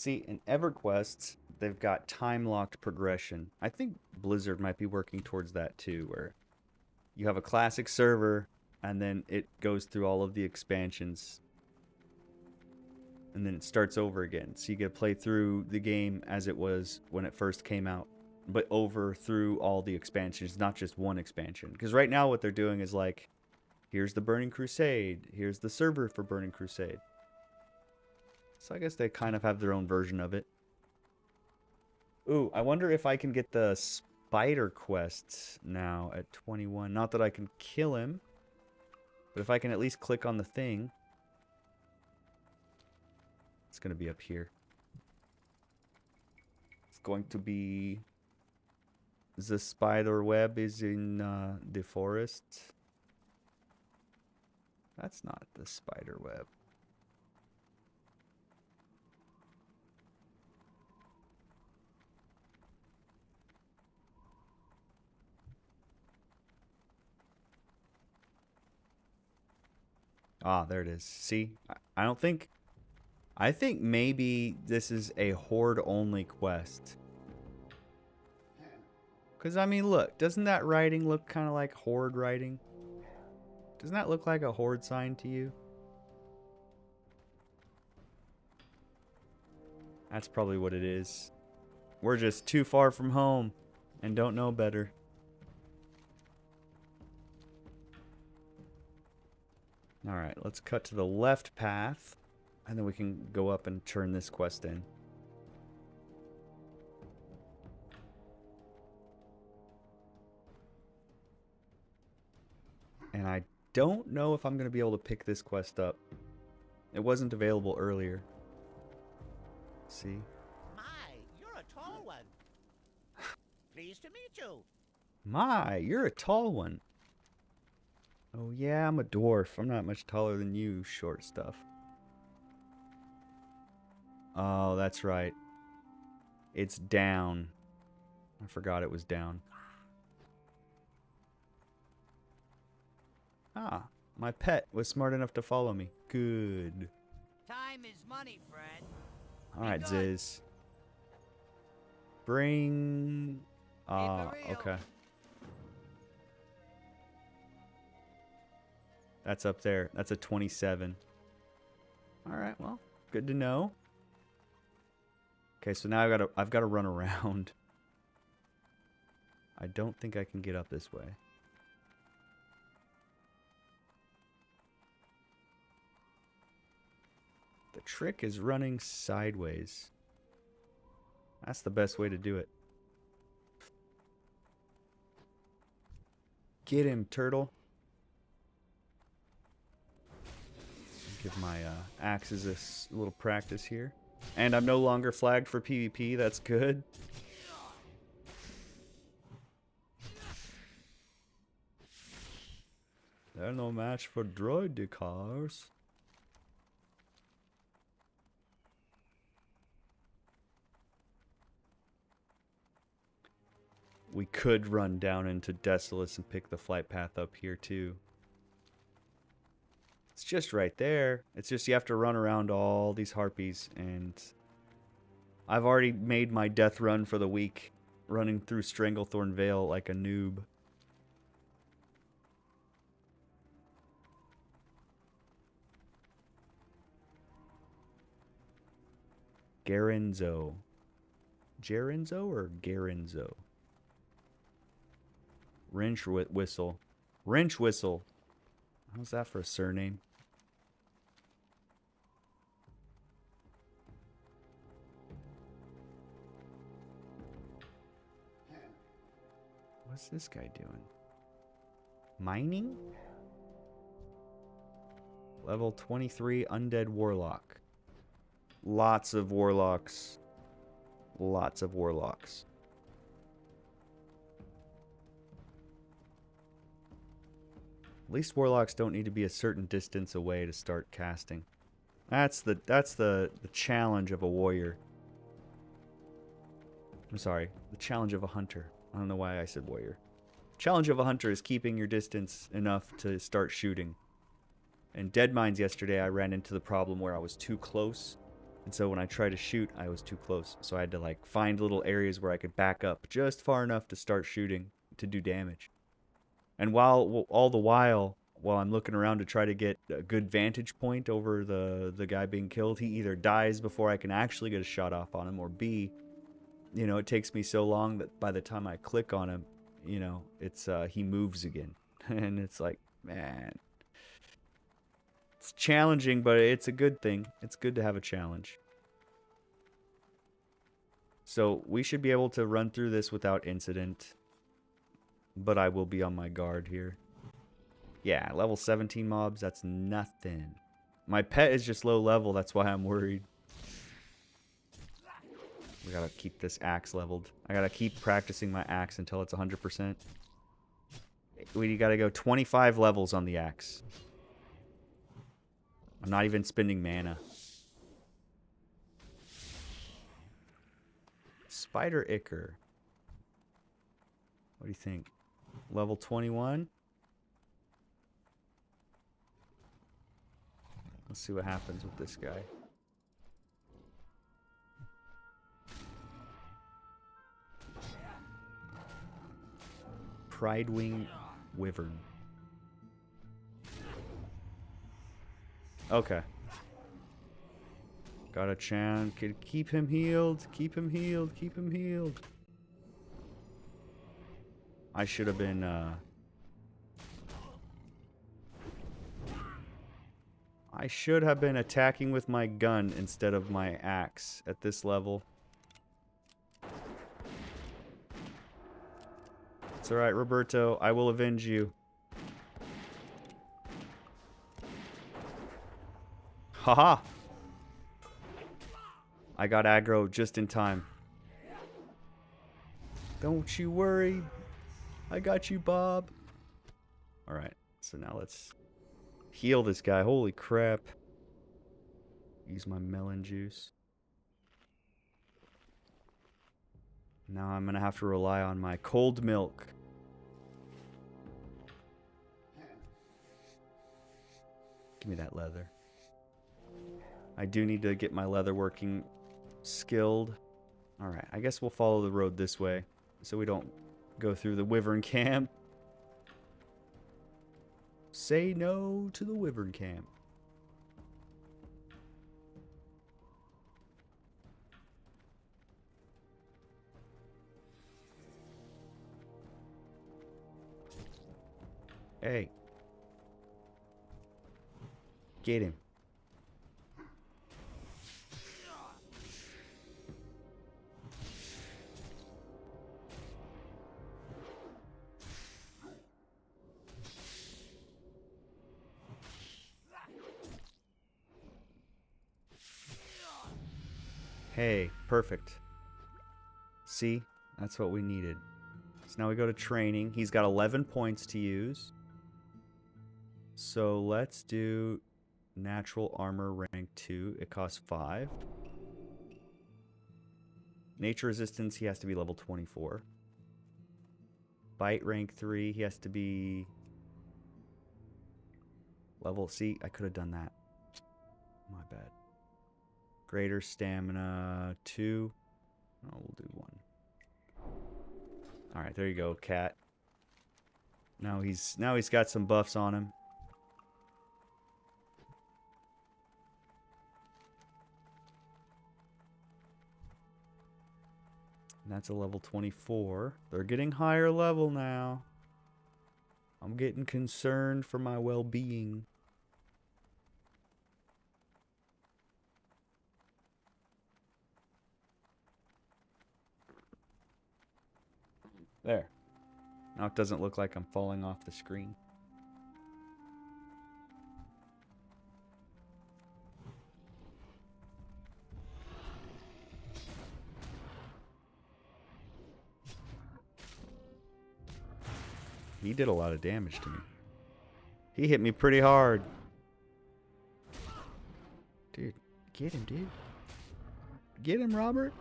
See, in EverQuest, they've got time-locked progression. I think Blizzard might be working towards that too, where you have a classic server, and then it goes through all of the expansions, and then it starts over again. So you get to play through the game as it was when it first came out, but over through all the expansions, not just one expansion. Because right now what they're doing is like, here's the Burning Crusade, here's the server for Burning Crusade. So I guess they kind of have their own version of it. Ooh, I wonder if I can get the spider quests now at 21. Not that I can kill him, but if I can at least click on the thing. It's going to be up here. It's going to be... The spider web is in the forest. That's not the spider web. Ah, there it is. See, I don't think... I think maybe this is a horde-only quest. Because, I mean, look. Doesn't that writing look kind of like horde writing? Doesn't that look like a horde sign to you? That's probably what it is. We're just too far from home and don't know better. Alright, let's cut to the left path, and then we can go up and turn this quest in. And I don't know if I'm going to be able to pick this quest up. It wasn't available earlier. See? My, you're a tall one. Pleased to meet you. My, you're a tall one. Oh yeah, I'm a dwarf. I'm not much taller than you, short stuff. Oh, that's right. It's down. I forgot it was down. Ah, my pet was smart enough to follow me. Good. Time is money, friend. Alright, Be good. Ziz. Bring... Keep it real. okay. That's up there. That's a 27. Alright, well, good to know. Okay, so now I've got to run around. I don't think I can get up this way. The trick is running sideways. That's the best way to do it. Get him, turtle. Give my axes a little practice here. And I'm no longer flagged for PvP. That's good. They're no match for droid cars. We could run down into Desolus and pick the flight path up here too. It's just right there. It's just you have to run around all these harpies, and I've already made my death run for the week, running through Stranglethorn Vale like a noob. Garenzo. Gerenzo or Garenzo? Wrench Whistle. Wrench Whistle. How's that for a surname? What's this guy doing? Mining? Level 23 Undead Warlock. Lots of warlocks. Lots of warlocks. At least warlocks don't need to be a certain distance away to start casting. That's the challenge of a warrior. I'm sorry, the challenge of a hunter. I don't know why I said warrior. Challenge of a hunter is keeping your distance enough to start shooting. In Dead Mines yesterday, I ran into the problem where I was too close. And so when I tried to shoot, I was too close. So I had to like find little areas where I could back up just far enough to start shooting to do damage. And all the while I'm looking around to try to get a good vantage point over the guy being killed, he either dies before I can actually get a shot off on him, or B, you know, it takes me so long that by the time I click on him, you know, it's he moves again. And it's like, man, it's challenging, but it's a good thing. It's good to have a challenge. So we should be able to run through this without incident. But I will be on my guard here. Yeah, level 17 mobs, that's nothing. My pet is just low level, that's why I'm worried. We gotta keep this axe leveled. I gotta keep practicing my axe until it's 100%. We gotta go 25 levels on the axe. I'm not even spending mana. Spider Ichor. What do you think? Level 21? Let's see what happens with this guy. Pridewing Wyvern. Okay. Got a chance. Keep him healed. Keep him healed. Keep him healed. I should have been, I should have been attacking with my gun instead of my axe at this level. It's alright, Roberto. I will avenge you. Haha! I got aggro just in time. Don't you worry. I got you, Bob. Alright, so now let's heal this guy. Holy crap. Use my melon juice. Now I'm gonna have to rely on my cold milk. Give me that leather. I do need to get my leather working skilled. Alright, I guess we'll follow the road this way so we don't go through the Wyvern camp. Say no to the Wyvern camp. Hey. Get him. Hey, perfect. See? That's what we needed. So now we go to training. He's got 11 points to use. So let's do natural armor rank 2. It costs 5. Nature resistance, he has to be level 24. Bite rank 3, he has to be level... See, I could have done that. My bad. Greater stamina 2. Oh, we'll do 1. Alright, there you go, cat. Now he's got some buffs on him. And that's a level 24. They're getting higher level now. I'm getting concerned for my well-being. There. Now it doesn't look like I'm falling off the screen. He did a lot of damage to me. He hit me pretty hard. Dude, get him, dude. Get him, Robert.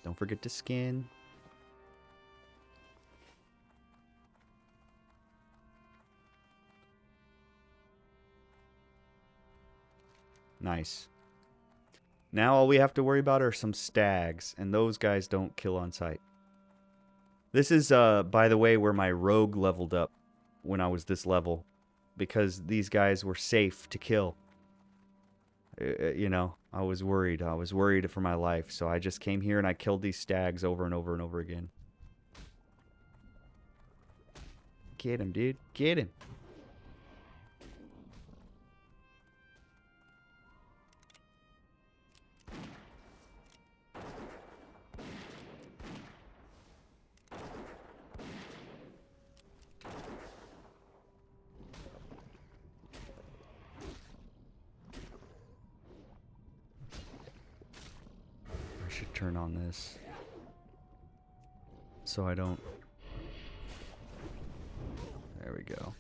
Don't forget to skin. Nice. Now all we have to worry about are some stags, and those guys don't kill on sight. This is, by the way, where my rogue leveled up when I was this level, because these guys were safe to kill. You know, I was worried. I was worried for my life, so I just came here and I killed these stags over and over and over again. Get him, dude. Get him. Should turn on this so I don't. There we go.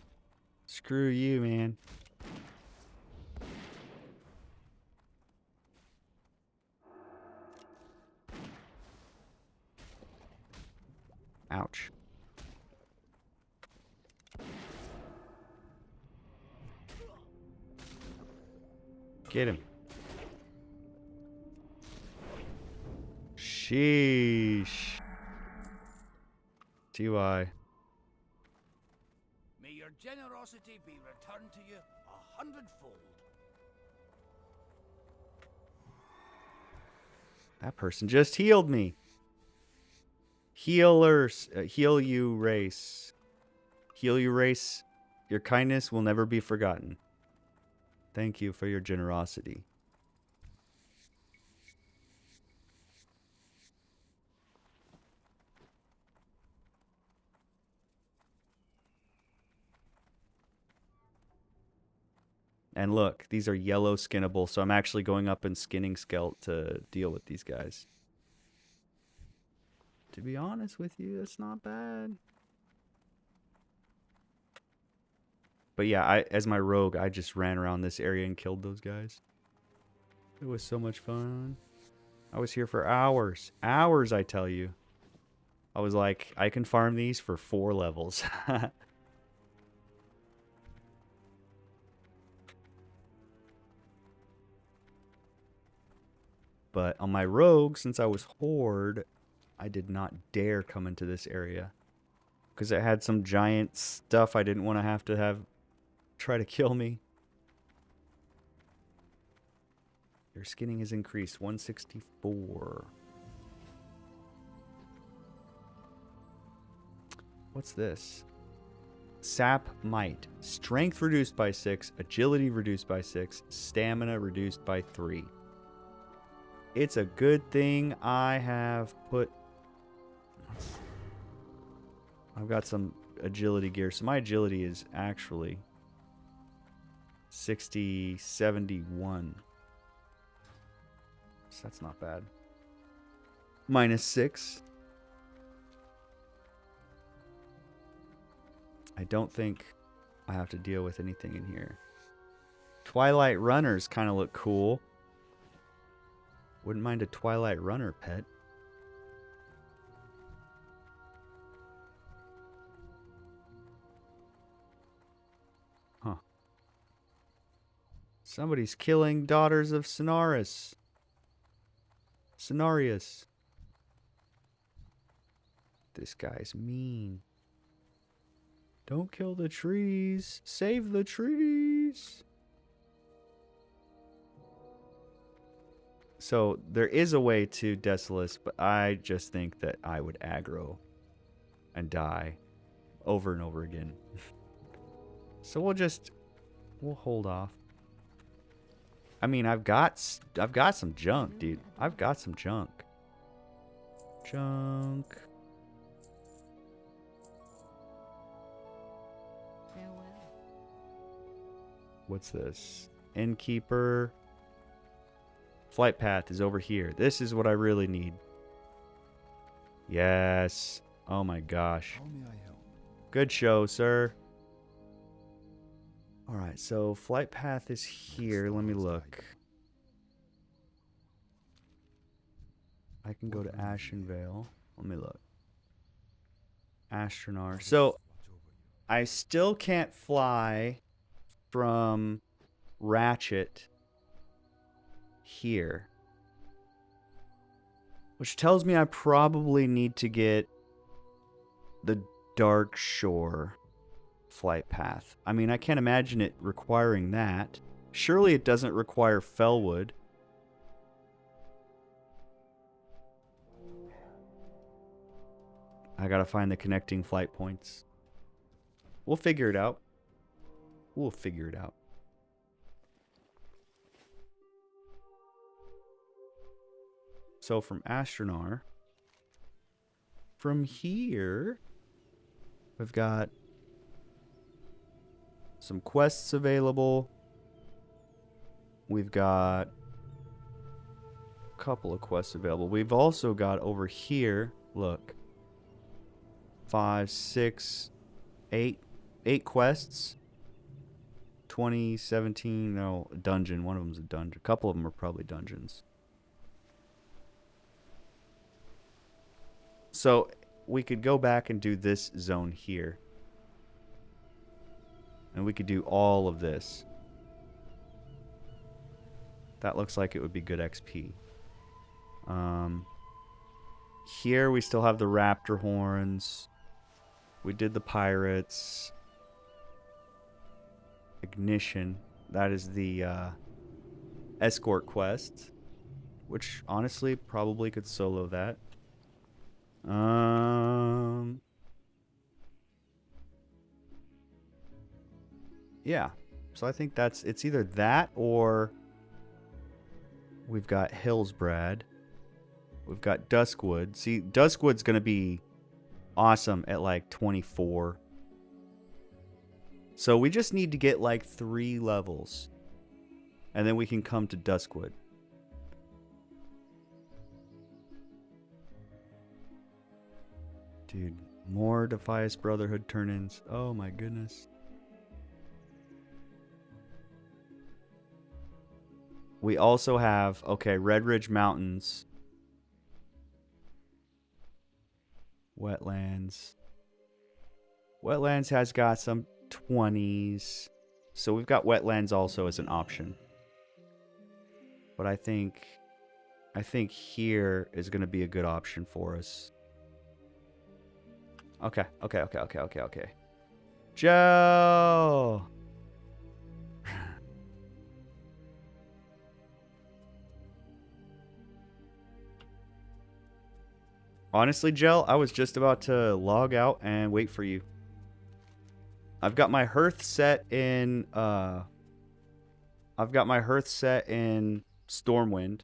Screw you, man. Ouch. Get him. Sheesh. TY. May your generosity be returned to you 100-fold. That person just healed me. Healers. Heal you, race. Heal you, race. Your kindness will never be forgotten. Thank you for your generosity. And look, these are yellow skinnable, so I'm actually going up and skinning Skelt to deal with these guys. To be honest with you, that's not bad. But yeah, as my rogue, I just ran around this area and killed those guys. It was so much fun. I was here for hours. Hours, I tell you. I was like, I can farm these for 4 levels. But on my rogue, since I was horde, I did not dare come into this area. Because it had some giant stuff I didn't want to have try to kill me. Your skinning has increased 164. What's this? Sap Might. Strength reduced by 6, agility reduced by 6, stamina reduced by 3. It's a good thing I have put... I've got some agility gear. So my agility is actually 71. So that's not bad. -6. I don't think I have to deal with anything in here. Twilight Runners kind of look cool. Wouldn't mind a Twilight Runner pet. Huh. Somebody's killing daughters of Cenarius. This guy's mean. Don't kill the trees. Save the trees. So there is a way to Desolace, but I just think that I would aggro and die over and over again. So we'll hold off. I mean, I've got some junk, dude. I've got some junk. Junk. Farewell. What's this? Innkeeper. Flight path is over here. This is what I really need. Yes. Oh my gosh. How may I help? Good show, sir. Alright, so flight path is here. Let me look. I can go to Ashenvale. Let me look. Astronar. So, Watch over you. I still can't fly from Ratchet here. Which tells me I probably need to get the Dark Shore flight path. I mean, I can't imagine it requiring that. Surely it doesn't require Fellwood. I gotta find the connecting flight points. We'll figure it out. We'll figure it out. So from Astronar, from here, we've got some quests available. We've got a couple of quests available. We've also got over here, look, 5, 6, 8 quests. 2017, no, dungeon. One of them's a dungeon. A couple of them are probably dungeons. So we could go back and do this zone here. And we could do all of this. That looks like it would be good XP. Here we still have the raptor horns. We did the pirates. Ignition. That is the escort quest. Which honestly probably could solo that. Yeah. So I think it's either that or we've got Hillsbrad. We've got Duskwood. See, Duskwood's going to be awesome at like 24. So we just need to get like 3 levels. And then we can come to Duskwood. Dude, more Defias Brotherhood turn-ins. Oh my goodness. We also have, okay, Red Ridge Mountains. Wetlands. Wetlands has got some 20s. So we've got Wetlands also as an option. But I think here is going to be a good option for us. Okay. Joe! Honestly, Jell, I was just about to log out and wait for you. I've got my hearth set in Stormwind.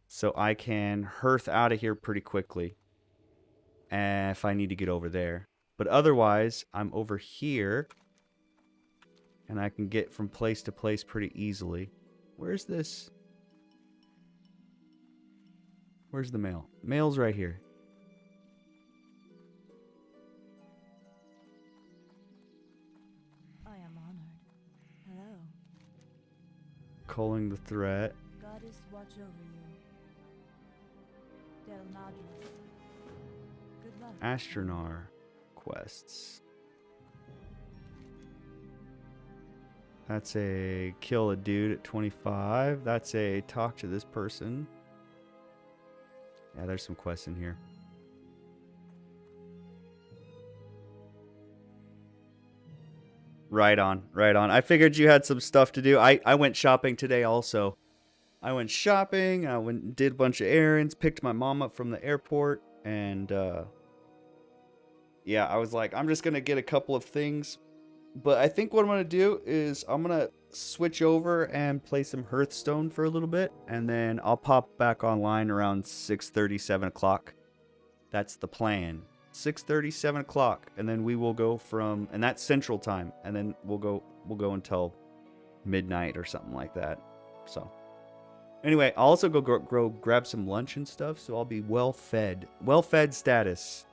So I can hearth out of here pretty quickly. And if I need to get over there. But otherwise, I'm over here. And I can get from place to place pretty easily. Where's this? Where's the mail? Mail's right here. I am honored. Hello. Calling the threat. Goddess, watch over you. Del Madras. Good luck. Astronar quests. That's a kill a dude at 25. That's a talk to this person. Yeah, there's some quests in here. Right on, right on. I figured you had some stuff to do. I went shopping today also. I went shopping. I went and did a bunch of errands. Picked my mom up from the airport, and yeah, I was like, I'm just gonna get a couple of things. But I think what I'm gonna do is I'm gonna switch over and play some Hearthstone for a little bit, and then I'll pop back online around 6:30, 7 o'clock. That's the plan. 6:30, 7 o'clock, and then we will go from, and that's Central Time, and then we'll go until midnight or something like that. So anyway, I'll also go grab some lunch and stuff, so I'll be well fed status.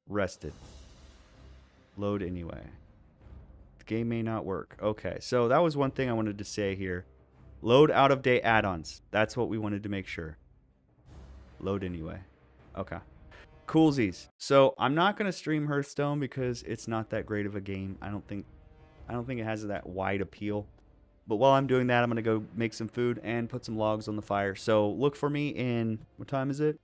Rested. Load anyway. The game may not work. Okay, so that was one thing I wanted to say here. Load out of date add-ons. That's what we wanted to make sure. Load anyway. Okay. Coolsies. So I'm not gonna stream Hearthstone because it's not that great of a game. I don't think it has that wide appeal. But while I'm doing that, I'm gonna go make some food and put some logs on the fire. So look for me in, what time is it?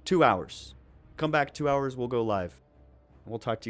2 hours. Come back 2 hours, we'll go live. We'll talk to you guys.